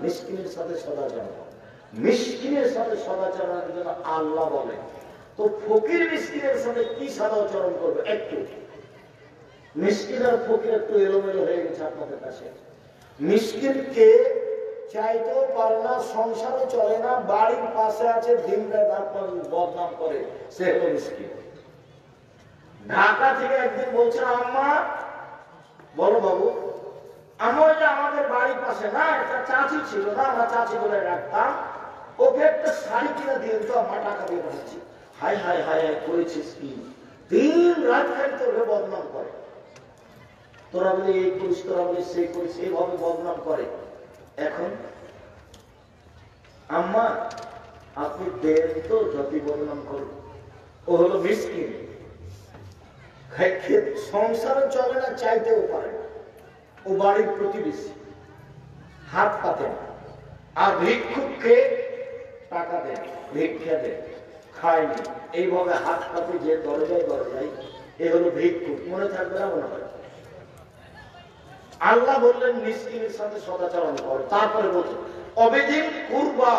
[SPEAKER 1] মিসকিনের সাথে সদাচরণ, মিসকিনের সাথে সদাচরণের জন্য আল্লাহ বলেন। তো ফকির মিসকিনের সাথে কি সদাচরণ করবে? একটু মিসকিন আর ফকির একটু এলোমেলো হয়ে গেছে আপনাদের কাছে। মিসকিনকে চাইতেও পারে না, সংসারও চলে না, বাড়ির পাশে আছে, দিনটা বদনাম করে, সে হলো মিসকিন। ঢাকা থেকে একদিন বলছেন, আম্মা বলো বাবু, আমার যে আমাদের বাড়ির পাশে না একটা চাচি ছিল না, আমরা চাচি বলে রাখতাম, ওকে একটা শাড়ি কিনে দিয়ে তো আমার টাকা দিয়ে পাঠাচ্ছি। হাই হাই হাই হাই করেছিস কি, দিন রাত খালি তোকে বদনাম করে, তোরা বলে এই করিস, তোরা বলে সেই করিস, এইভাবে বদনাম করে। এখন আম্মা আপনি দেন তো, যতই বদনাম করুন। ও হলো মিসকিন, সংসারে চলে না, চাইতেও পারে না, ও বাড়ির প্রতিবেশী, হাত পাতে না। আর ভিক্ষুককে টাকা দেন, ভিক্ষা দেন, খায়নি, এইভাবে হাত পাতে যে দরজায় দরজায়, এ হলো ভিক্ষুক। মনে থাকবে না মনে হয়? আল্লাহ বললেন মিসকিনের সাথে সদাচরণ করো। তারপরে বলছেন অবিদিন কুরবা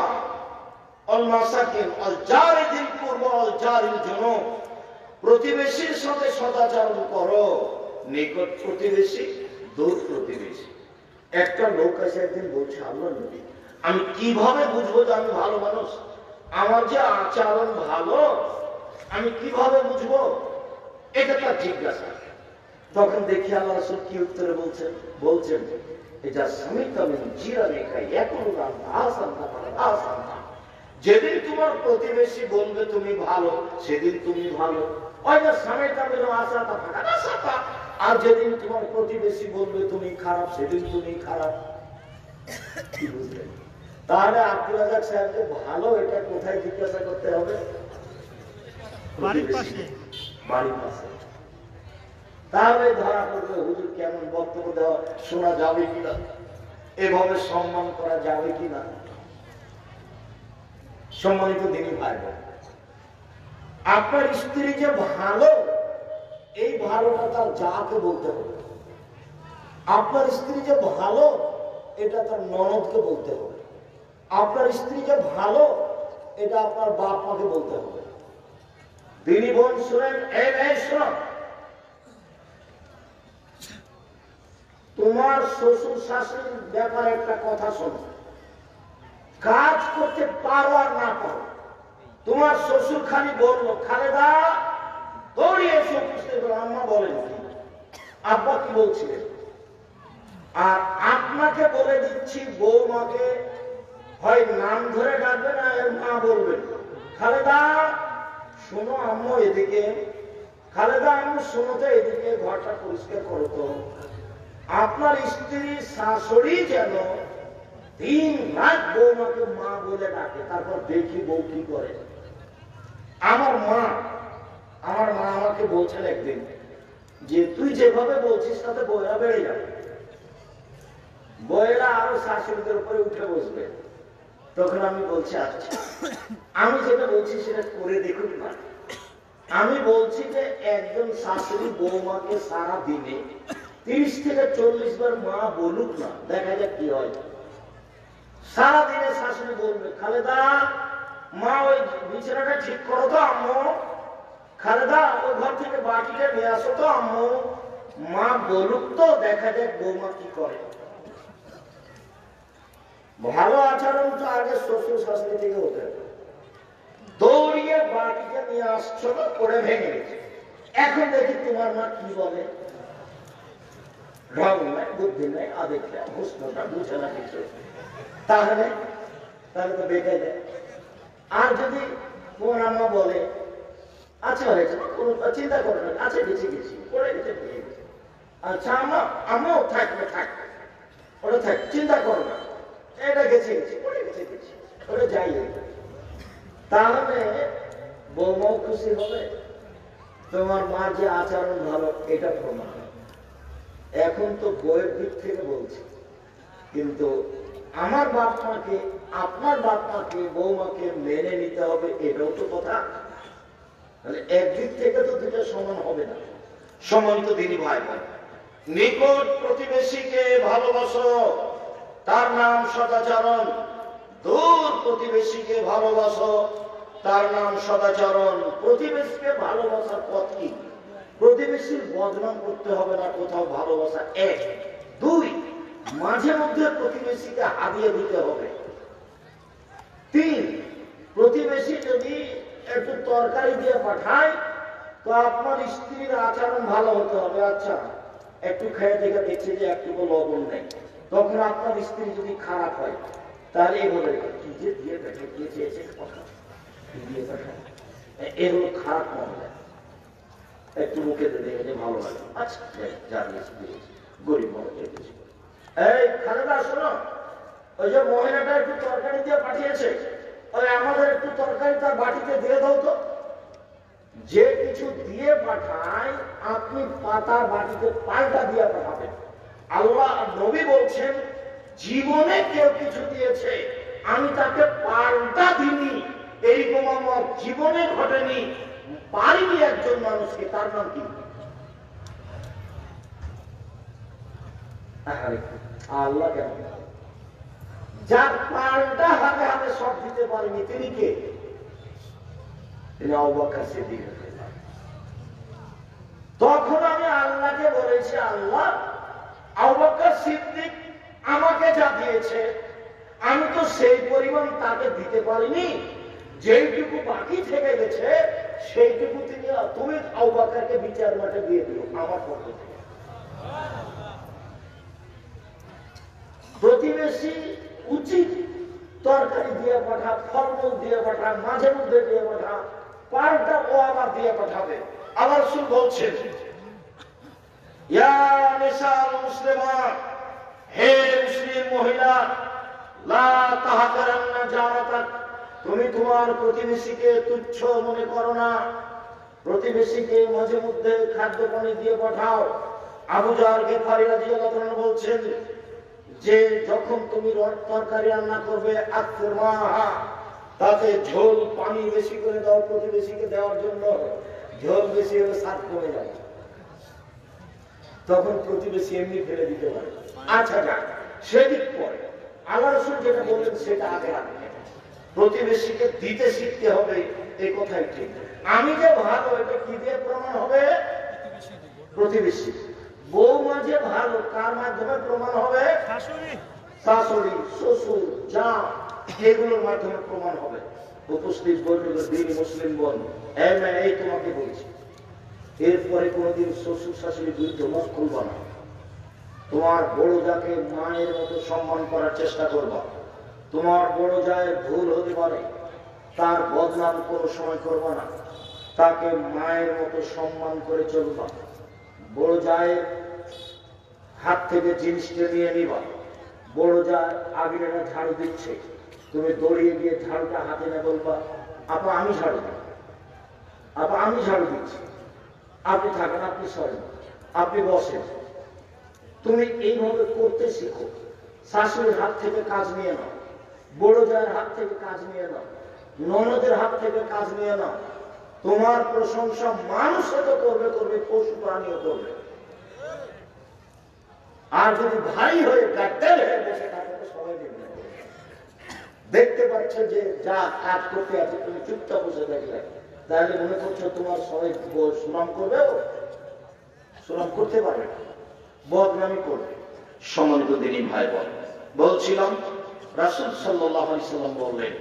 [SPEAKER 1] অল মাসাকিন অল জারিদিল কুরবা অল জারিল জুনুব, প্রতিবেশীর সাথে সদাচরণ করো, নিকট প্রতিবেশী দূর প্রতিবেশী। একটা লোক এসে একদিন বলছে, আল্লাহ নবী আমি কিভাবে বুঝবো যে আমি ভালো মানুষ, আমার যে আচরণ ভালো আমি কিভাবে বুঝবো, এটা তার জিজ্ঞাসা। তখন দেখি আল্লাহ রাসূল কি উত্তরে বলছেন, বলছেন এটা সামিতা মিন জিরানিকা ইয়াকুলুন আসান্তা আসান্তা, যেদিন তোমার প্রতিবেশী বলবে তুমি ভালো সেদিন তুমি ভালো, ওইটা সামিতা মিন আসান্তা আসান্তা, আর যেদিন তোমার প্রতিবেশী বলবে তুমি খারাপ সেদিন তুমি খারাপ। কি বুঝলেন? তাহলে আব্দুল রাজাক সাহেবকে ভালো এটা কোথায় জিজ্ঞাসা করতে হবে? বাড়ির পাশে, বাড়ির পাশে। তাহলে ধরা পড়বে হুজুর কেমন বক্তব্য দেওয়া শোনা যাবে কিনা, এভাবে সম্মান করা যাবে কিনা। সম্মানিত দিনী ভাই, আপনার স্ত্রী যে ভালো, এই ভালোটা তার যাকে বলতে হবে। আপনার স্ত্রী যে ভালো, এটা তার ননদকে বলতে হবে। আপনার স্ত্রী যে ভালো, এটা আপনার বাপ মাকে বলতে হবে। দিনী বোন শুনেন, এই শোন, তোমার শ্বশুর শাশুড়ির ব্যাপারে একটা কথা শোনো, কাজ করতে পারো আর না পারো, তোমার শ্বশুর খালি বললো খালেদা দৌড়িয়ে এসে বুঝতে পারো আম্মা বলেন কি, আব্বা কি বলছিলেন, আর আপনাকে বলে দিচ্ছি বৌমাকে হয় নাম ধরে ডাকবে না এর মা বলবেন, খালেদা শোনো আম্মু এদিকে, খালেদা আম্মু শোনো তো এদিকে, ঘরটা পরিষ্কার করো তো। আপনার স্ত্রী শাশুড়ি যেন দিন রাত বৌমাকে মা বলে ডাকে, তারপর দেখি বউ কি করে। আমার মা আমাকে বলছেন একদিন যে তুই যেভাবে বলছিস তাতে বইয়েরা বেড়ে যাবে, বইয়েরা আরো শাশুড়িদের উপরে উঠে বসবে। তখন আমি বলছি আচ্ছা, আমি যেটা বলছি সেটা করে দেখুন না। আমি বলছি যে একজন শাশুড়ি বৌমাকে সারা দিনে 30 থেকে 40 বার মা বলুক না, দেখা যাক কি হয়। সারাদিনে শাশুড়ি বলবে খালেদা মা ওই বিছানাটা ঠিক করো তো আম্মু, খালেদা ওই ঘর থেকে বাটিটা নিয়ে আসো তো আম্মু, মা বলুক তো, দেখা যাক বৌমা কি করে। ভালো আচরণ তো আগে শ্বশুর শাশুড়ি থেকে হতে হবে। দৌড়িয়ে বাটিটা নিয়ে আসছো না, করে ভেঙে গেছে, এখন দেখি তোমার মা কি বলে। রং নাই, বুদ্ধি নাই, আবেগ নাই, প্রশ্নটা বুঝে না কিছু, তাহলে তো বেকার যায়। আর যদি তোমার আম্মা বলে আচ্ছা হয়েছে কোনো চিন্তা করো না, আচ্ছা গেছি পড়ে গেছে ভেঙে গেছে, আচ্ছা আম্মাও থাকবে ওটা থাক, চিন্তা করো না, এটা গেছে পড়ে গেছে ওটা যাই, তাহলে বৌমাও খুশি হবে, তোমার মার যে আচরণ ভালো এটা প্রমাণ। এখন তো বইয়ের দিক থেকে বলছি, কিন্তু আমার বাপ মাকে, আপনার বাপ মাকে, বৌমাকে মেনে নিতে হবে, এটাও তো কথা। তাহলে একদিক থেকে তো দুটো সমান হবে না। সম্মানিত দিনী ভাই বোন, নিকট প্রতিবেশীকে ভালোবাসো, তার নাম সদাচরণ। দূর প্রতিবেশীকে ভালোবাসো, তার নাম সদাচরণ। প্রতিবেশীকে ভালোবাসার পথ কি? প্রতিবেশীর বদনাম করতে হবে না, কোথাও ভালোবাসা। 1 2 মাঝে মধ্যে প্রতিবেশীকে হাদিয়া দিতে হবে। 3 প্রতিবেশী যদি একটু তরকারি দিয়ে পাঠায় তো আপনার স্ত্রীর আচরণ ভালো হতে হবে। আচ্ছা, একটু খেয়ে দেখে দেখছে যে একটু লবণ নেই, তখন আপনার স্ত্রী যদি খারাপ হয় তাহলে বলে কি যে দিয়ে দেখে দিয়ে চেয়েছে কথা দিয়ে দেখে এর খারাপ মনে হয়, একটু মুখে দেখে ভালো লাগে। আচ্ছা গরিব মানুষ। এই খালেদা শোনো, ওই যে মহিলাটা একটু তরকারি দিয়ে পাঠিয়েছে, ওই আমাদের একটু তরকারি তার বাটিতে দিয়ে দাও তো। যে কিছু দিয়ে পাঠায় আপনি পাতা বাটিতে পাল্টা দিয়ে পাঠাবেন। আল্লাহ নবী বলছেন, জীবনে কেউ কিছু দিয়েছে আমি তাকে পাল্টা দিইনি, এইরকম আমার জীবনে ঘটেনি। পারিনি একজন মানুষকে, তার নাম কি? আল্লাহ। কেন? যার পাল্টা হাতে হাতে সব দিতে পারেনি তিনি কে? তিনি আবু বকর সিদ্দিক। তখন আমি আল্লাহকে বলেছি, আল্লাহ আবু বকর সিদ্দিক আমাকে যা দিয়েছে আমি তো সেই পরিমাণ তাকে দিতে পারিনি, যেইটুকু বাকি থেকে গেছে সেইটুকু তুমি আবু বকরকে বিচার মাঠে দিয়ে দিও আমার পক্ষ থেকে। প্রতিবেশী উচিত তরকারি দিয়ে পাঠা, ফলমূল দিয়ে পাঠা, মাঝে মধ্যে দিয়ে পাঠা, পাল্টা ও আবার দিয়ে পাঠাবে। আবার রাসূল বলছেন, ইয়া নিসাল মুসলিমাত, হে মুসলিম মহিলা, লা তাহকারান্না জারাতাক, তুমি তোমার প্রতিবেশীকে তুচ্ছ মনে করো না, প্রতিবেশীকে মাঝে মধ্যে খাদ্য পানি দিয়ে পাঠাও। আবু যার গিফারী রাদিয়াল্লাহু আনহু বলছেন যে যখন তুমি তরকারি রান্না করবে আকফিরমাহা, তাতে ঝোল পানি বেশি করে দাও, প্রতিবেশীকে দেওয়ার জন্য। ঝোল বেশি হলে স্বাদ কমে যায়, তখন প্রতিবেশী এমনি ফেলে দিতে পারে। আচ্ছা যাক, সেদিক পরে আল্লাহ রাসূল যেটা বললেন সেটা আগে রাখবেন। প্রতিবেশীকে দিতে শিখতে হবে, এই কথাই ঠিক। আমি যে ভালো, এটা কি দিয়ে প্রমাণ হবে? প্রতিবেশী। বৌমা যে ভালো, কার মাধ্যমে প্রমাণ হবে? শাশুড়ি, শ্বশুর, যা, এগুলোর মাধ্যমে প্রমাণ হবে। উপস্থিত বৈঠকের দিন মুসলিম বোন, এই তোমাকে বলছি, এরপরে কোনোদিন শ্বশুর শাশুড়ির বিরুদ্ধে মুখ খুলবা না। তোমার বড় যাকে মায়ের মতো সম্মান করার চেষ্টা করবা। তোমার বড় জায়ের ভুল হতে পারে, তার বদনাম কোনো সময় করবা না, তাকে মায়ের মতো সম্মান করে চলবা। বড় জায়ের হাত থেকে জিনিসটা নিয়ে নিবা। বড় যা আগেরা ঝাড়ু দিচ্ছে, তুমি দৌড়িয়ে গিয়ে ঝাড়ুটা হাতে নিয়ে বলবা, আপা আমি ঝাড়ু দিই, আপা আমি ঝাড়ু দিচ্ছি, আপনি থাকেন, আপনি সরেন, আপনি বসেন। তুমি এইভাবে করতে শিখো। শাশুড়ির হাত থেকে কাজ নিয়ে নাও, বড় জায়ের হাত থেকে কাজ নিয়ে নাও, ননদের হাত থেকে কাজ নিয়ে নাও। তোমার প্রশংসা মানুষ তো করবে, করবে, পশু প্রাণীও করবে। আর যদি ভাই হয়ে গাদ্দার হয়ে বসে থাকে তো সবাই দেখবে, দেখতে পাচ্ছ যে যা কাজ করতে আছে তুমি চুপচাপ বসে দেখলে, তাহলে মনে করছো তোমার সবাই সুনাম করবে? সুনাম করতে পারবে, বদনামি করবে। সম্মানিত দিনী ভাই বোন, বলছিলাম রাসূল সাল্লাল্লাহু আলাইহি সাল্লাম বললেন,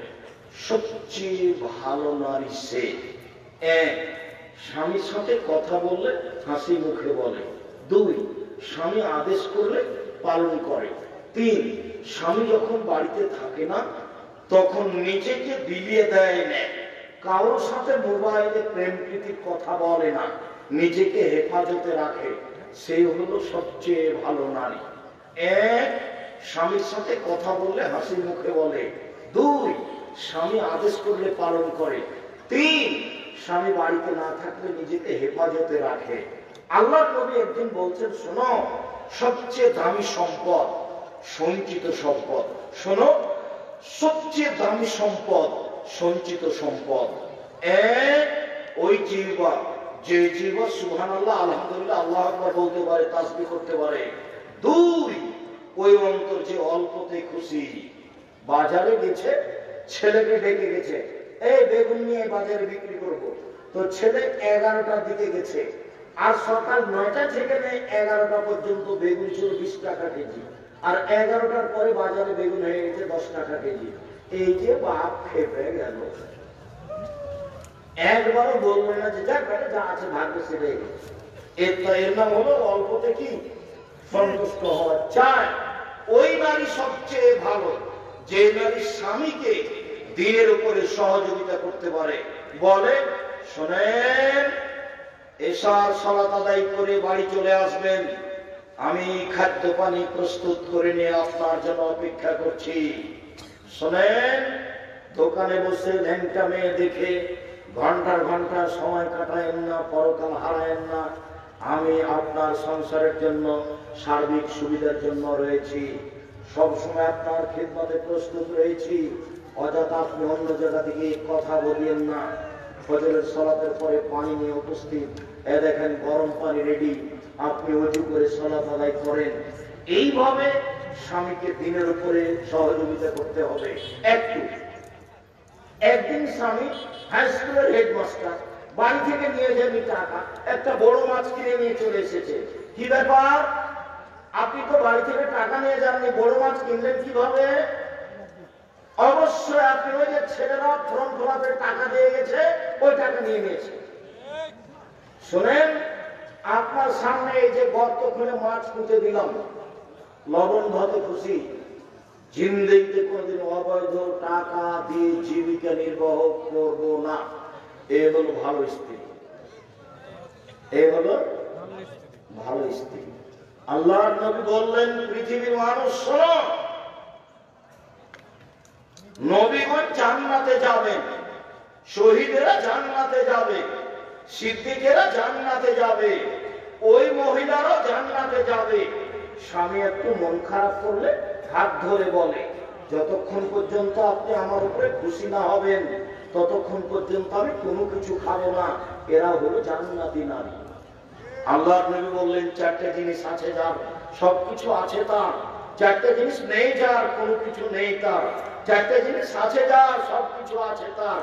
[SPEAKER 1] সবচেয়ে ভালো নারী সে, এক, স্বামীর সাথে কথা বললে হাসি মুখে বলে, দুই, স্বামী আদেশ করলে পালন করে, তিন, স্বামী যখন বাড়িতে থাকে না তখন নিজেকে বিলিয়ে দেয় না, কারোর সাথে মোবাইলে প্রেম প্রীতির কথা বলে না, নিজেকে হেফাজতে রাখে, সেই হলো সবচেয়ে ভালো নারী। এক, স্বামীর সাথে কথা বললে হাসি মুখে বলে, দুই, স্বামী আদেশ করলে পালন করে, তিন, স্বামী বাড়িতে না থাকলে নিজেকে হেফাজতে রাখে। আল্লাহর নবী একদিন বলছেন, শোনো, সবচেয়ে দামি সম্পদ সঞ্চিত সম্পদ। শোনো, সবচেয়ে দামি সম্পদ সঞ্চিত সম্পদ। এক, ওই জিহ্বা, যে জিহ্বা সুবহানাল্লাহ, আলহামদুলিল্লাহ, আল্লাহু আকবার বলতে পারে, তাসবিহ করতে পারে। দুই, ওই অন্তর যে অল্পতে খুশি। বাজারে গেছে, ছেলেকে ডেকে গেছে, এই বেগুন নিয়ে বাজারে বিক্রি করব, তো ছেলে 11টার দিকে গেছে, আর সকাল 9টা থেকে 11টা পর্যন্ত বেগুন ছিল 20 টাকা কেজি, আর 11টার পরে বাজারে বেগুন হয়ে গেছে 10 টাকা কেজি। এই যে বাপ খেপে গেল, একবারও বলবো না যে যাক বেটা যা আছে ভাগ্য সেটাই এর নাম হলো অল্পতে কি সন্তুষ্ট হওয়া চায়। ওই নারী সবচেয়ে ভালো যে নারী স্বামীকে দিনের উপরে সহযোগিতা করতে পারে। বলে শোনেন, এশার সালাত আদায় করে বাড়ি চলে আসবেন, আমি খাদ্য পানি প্রস্তুত করে নিয়ে আপনার জন্য অপেক্ষা করছি। শোনেন, দোকানে বসে ল্যাংটা মেয়ে দেখে ঘন্টার ঘন্টা সময় কাটায়েন না, পরকাল হারায়েন না। আমি আপনার সংসারের জন্য সার্বিক সুবিধার জন্য রয়েছি, সবসময় আপনার খিদমতে প্রস্তুত রয়েছি। অযথা আপনি অন্য জায়গা থেকে কথা বলিয়েন না। ফজরের সালাতের পরে পানি নিয়ে উপস্থিত, এ দেখেন গরম পানি রেডি, আপনি ওযু করে সালাত আদায় করেন। এইভাবে স্বামীকে দিনের উপরে সহযোগিতা করতে হবে। একদিন স্বামী হাই স্কুলের হেডমাস্টার বাড়ি থেকে নিয়ে যাবি টাকা, একটা বড় মাছ কিনে নিয়ে চলে এসেছে। কি ব্যাপার, আপনি তো বাড়ি থেকে টাকা নিয়ে যাননি, বড় মাছ কিনলেন কিভাবে? অবশ্যই আপনি ওই যে ছেলেরা ফর্ম ফিলাপের টাকা দিয়ে গেছে, ওই টাকা নিয়ে নিয়েছে। শোনেন, আপনার সামনে এই যে গর্ত খুলে মাছ খুঁজে দিলাম, লবণ ভাতে খুশি, জিন্দেগিতে কোনদিন অবৈধ টাকা দিয়ে জীবিকা নির্বাহ করব না। এ হলো ভালো স্ত্রী, এ হলো ভালো স্ত্রী। আল্লাহর নবী বললেন, পৃথিবীর মানুষ শোনো, নবীগণ জান্নাতে যাবেন, শহীদেরা জান্নাতে যাবে, সিদ্দিকেরা জান্নাতে যাবে, ওই মহিলারাও জান্নাতে যাবে। স্বামী একটু মন খারাপ করলে হাত ধরে বলে, যতক্ষণ পর্যন্ত আপনি আমার উপরে খুশি না হবেন ততক্ষণ পর্যন্ত আমি কোনো কিছু খাবো না। এরা হলো জান্নাতি নারী। আল্লাহর নবী বললেন, চারটে জিনিস আছে যার সবকিছু আছে তার, চারটে জিনিস নেই যার কোনো কিছু নেই তার, চারটে জিনিস আছে যার সবকিছু আছে তার।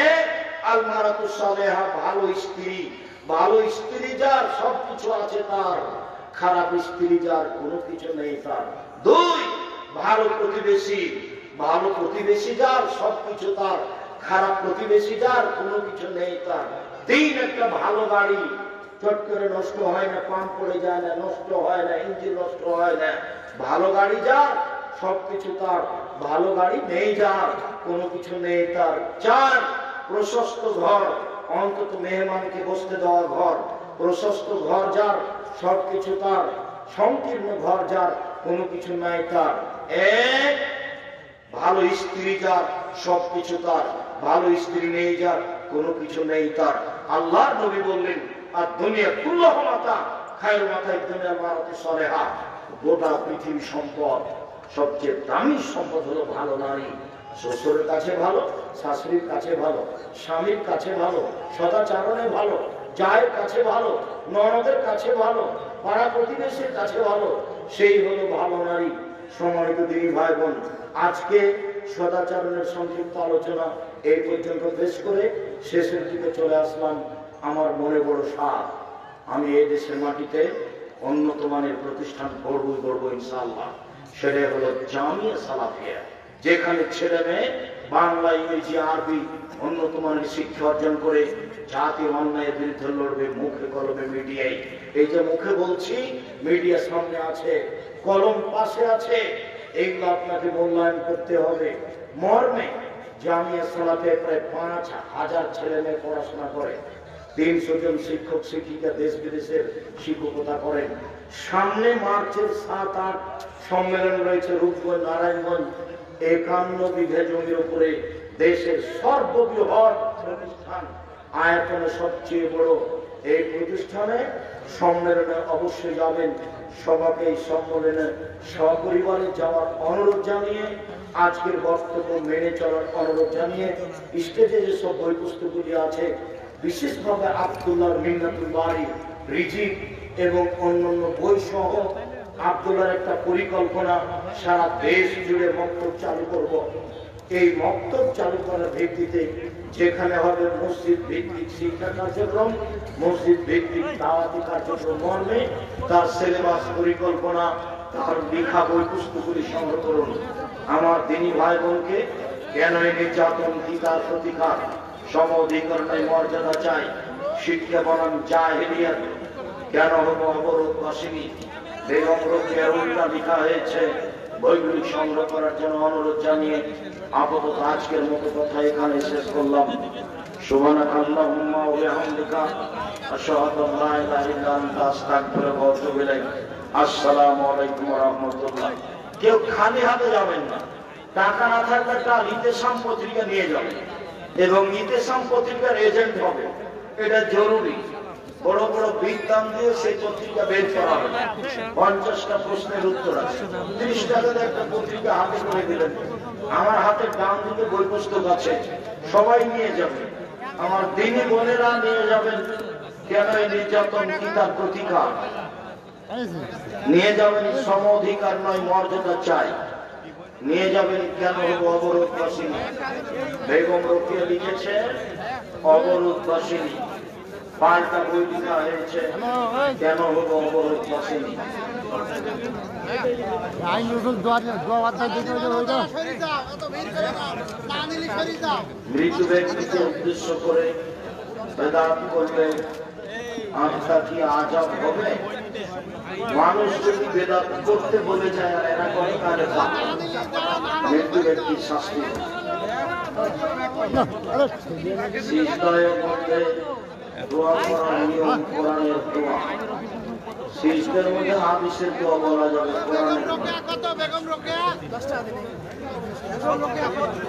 [SPEAKER 1] এক, আল মারাতু সালেহা, ভালো স্ত্রী। ভালো স্ত্রী যার সবকিছু আছে তার, খারাপ স্ত্রী যার কোনো কিছু নেই তার। দুই, ভালো প্রতিবেশী। ভালো প্রতিবেশী যার সবকিছু তার, খারাপ প্রতিবেশী যার কোনো কিছু নেই তার। তিন, একটা ভালো গাড়ি, চট করে নষ্ট হয় না, পাম্প পড়ে যায় না, নষ্ট হয় না, ইঞ্জিন নষ্ট হয় না। ভালো গাড়ি যার সবকিছু তার, ভালো গাড়ি নেই যার কোনো কিছু নেই তার। চার, প্রশস্ত ঘর, অন্তত মেহমানকে বসতে দেওয়া ঘর, প্রশস্ত ঘর যার সবকিছু তার, সংকীর্ণ ঘর যার কোনো কিছু নাই তার। এক, ভালো স্ত্রী যার সবকিছু তার, ভালো স্ত্রী নেই যার কোনো কিছু নেই তার। আল্লাহর নবী বললেন, আর দুনিয়া কুল্লাহু মাতা খায়রু মাতাই দুনিয়া মারাতি সালেহা, গোটা পৃথিবী সম্পদ সবচেয়ে দামি সম্পদ হলো ভালো নারী। শ্বশুরের কাছে ভালো, শাশুড়ির কাছে ভালো, স্বামীর কাছে ভালো, সদাচরণে ভালো, জায়ের কাছে ভালো, ননদের কাছে ভালো, পাড়া প্রতিবেশীর কাছে ভালো, সেই হলো ভালো নারী। সম্মানিত দিনী ভাই বোন, আজকে সদাচরণের সংক্ষিপ্ত আলোচনা এই পর্যন্ত পেশ করে শেষের দিকে চলে আসলাম। আমার মনে বড় সাধ, আমি এই দেশের মাটিতে উন্নত মানের প্রতিষ্ঠান গড়বো ইনশাআল্লাহ। সেটা হলো জামিয়া সালাফিয়া, যেখানে ছেলে মেয়ে বাংলা, ইংরেজি, আরবি উন্নত মানের শিক্ষা অর্জন করে জাতীয় অন্যায়ের বিরুদ্ধে লড়বে মুখে কলমে মিডিয়ায়। এই যে মুখে বলছি, মিডিয়া সামনে আছে, কলম পাশে আছে, এইগুলো আপনাকে মূল্যায়ন করতে হবে। মর্মে জামিয়া সালাফিয়া প্রায় ৫,০০০ ছেলে মেয়ে পড়াশোনা করে, ৩০০ জন শিক্ষক শিক্ষিকা দেশ বিদেশের শিক্ষকতা করেন। সামনে মার্চের ৭-৮ সম্মেলন রয়েছে রূপগঞ্জ, নারায়ণগঞ্জ, ৫১ বিঘা জমির উপরে, দেশের সর্ববৃহৎ প্রতিষ্ঠান, আয়তনে সবচেয়ে বড় এই প্রতিষ্ঠানে সম্মেলনে অবশ্যই যাবেন। সবাইকে এই সম্মেলনে সপরিবারে যাওয়ার অনুরোধ জানিয়ে, আজকের বক্তব্য মেনে চলার অনুরোধ জানিয়ে, স্টেজে যেসব বই পুস্তকগুলি আছে, বিশেষভাবে আব্দুল্লাহ মিন্নাতুল বারী, রিজিক এবং অন্যান্য বই সহ আব্দুল্লাহর একটা পরিকল্পনা, সারা দেশ জুড়ে মক্তব চালু করব। এই মক্তব চালু করার ভিত্তিতে যেখানে হবে মসজিদ ভিত্তিক শিক্ষা কার্যক্রম, মসজিদ ভিত্তিক দাওয়াতি কার্যক্রম মর্মে তার সিলেবাস পরিকল্পনা, তার লেখা বই পুস্তকগুলি সংগ্রহ করুন। আমার দিনী ভাই বোনকে জ্ঞান, নির্যাতন, গীতার প্রতিকার, সম অধিকার নাই, মর্যাদা চাই। শিক্ষা বনাম জাহেলিয়াত, কেন হবো অবরোধ বাসিনী। বেগম রোকেয়ার উল্টা লেখা হয়েছে, বইগুলি সংগ্রহ করার জন্য অনুরোধ জানিয়ে আপাতত আজকের মতো কথা এখানে শেষ করলাম। সুবহানাকাল্লাহুম্মা ওয়া বিহামদিকা আশহাদু আল্লা ইলাহা ইল্লা আনতা আস্তাগফিরুকা ওয়া আতুবু ইলাইক। আসসালামু আলাইকুম ওয়া রাহমাতুল্লাহ। কেউ খালি হাতে যাবেন না। টাকা না থাকলে একটা ইতেসাম পত্রিকা নিয়ে যাবেন এবং ইতেসাম পত্রিকার এজেন্ট হবে, এটা জরুরি। বড় বড় বিগ দাম দিয়ে সেই পত্রিকা বের করা হবে। 50টা প্রশ্নের উত্তর আছে, 30 টাকাতে একটা পত্রিকা হাতে করে দিলেন। আমার হাতে ডান দিকে বই পুস্তক আছে, সবাই নিয়ে যাবে। আমার দিনী বোনেরা নিয়ে যাবেন। কেন এই নির্যাতন, কি তার প্রতিকার নিয়ে যাবেন। সম অধিকার নয়, মর্যাদা চাই। নিয়ে যাবেন কেন হবো অবরোধ বাসিনী। বেগম রোকেয়া লিখেছে অবরোধ বাসিনী, পাল্টা বই লেখা হয়েছে কেন হবো অবরোধ বাসিনী। মৃত্যু ব্যক্তিকে উদ্দেশ্য করে বেদাত করলে আত্মা কি আজাব হবে? মানুষ যদি বেদাত করতে বলে যায় আর এরা করে, তাহলে মৃত্যু ব্যক্তির শাস্তি। সিজদার মধ্যে দোয়া করার নিয়ম কোরআনের দোয়া। সিজদার মধ্যে হাদিসের দোয়া বলা যাবে, কোরআনের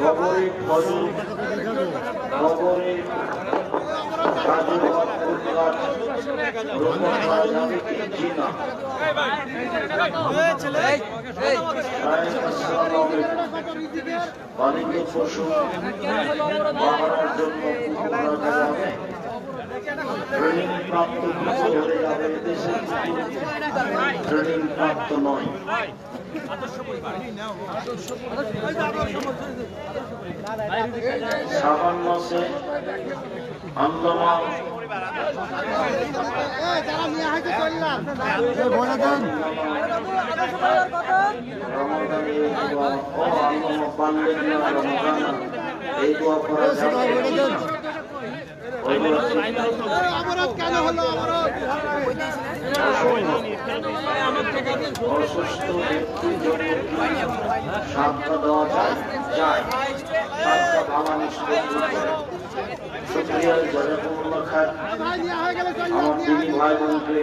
[SPEAKER 1] খবরে ফজর, খবরে পালিত পশু পাহারার জন্য ট্রেনিং প্রাপ্ত হয়ে যাবে। দেশে ট্রেনিং প্রাপ্ত নয়। শ্রাবণ মাসে আল্লামা এই দোয়া করা যাবে। অসুস্থ ব্যক্তির জন্য সাতটা দেওয়া যায়, সাতটা ভালো নিষ্পত্তি। শুকরিয়া, জাযাকুমুল্লাহ খায়র। আমার দিনী ভাই বোনকে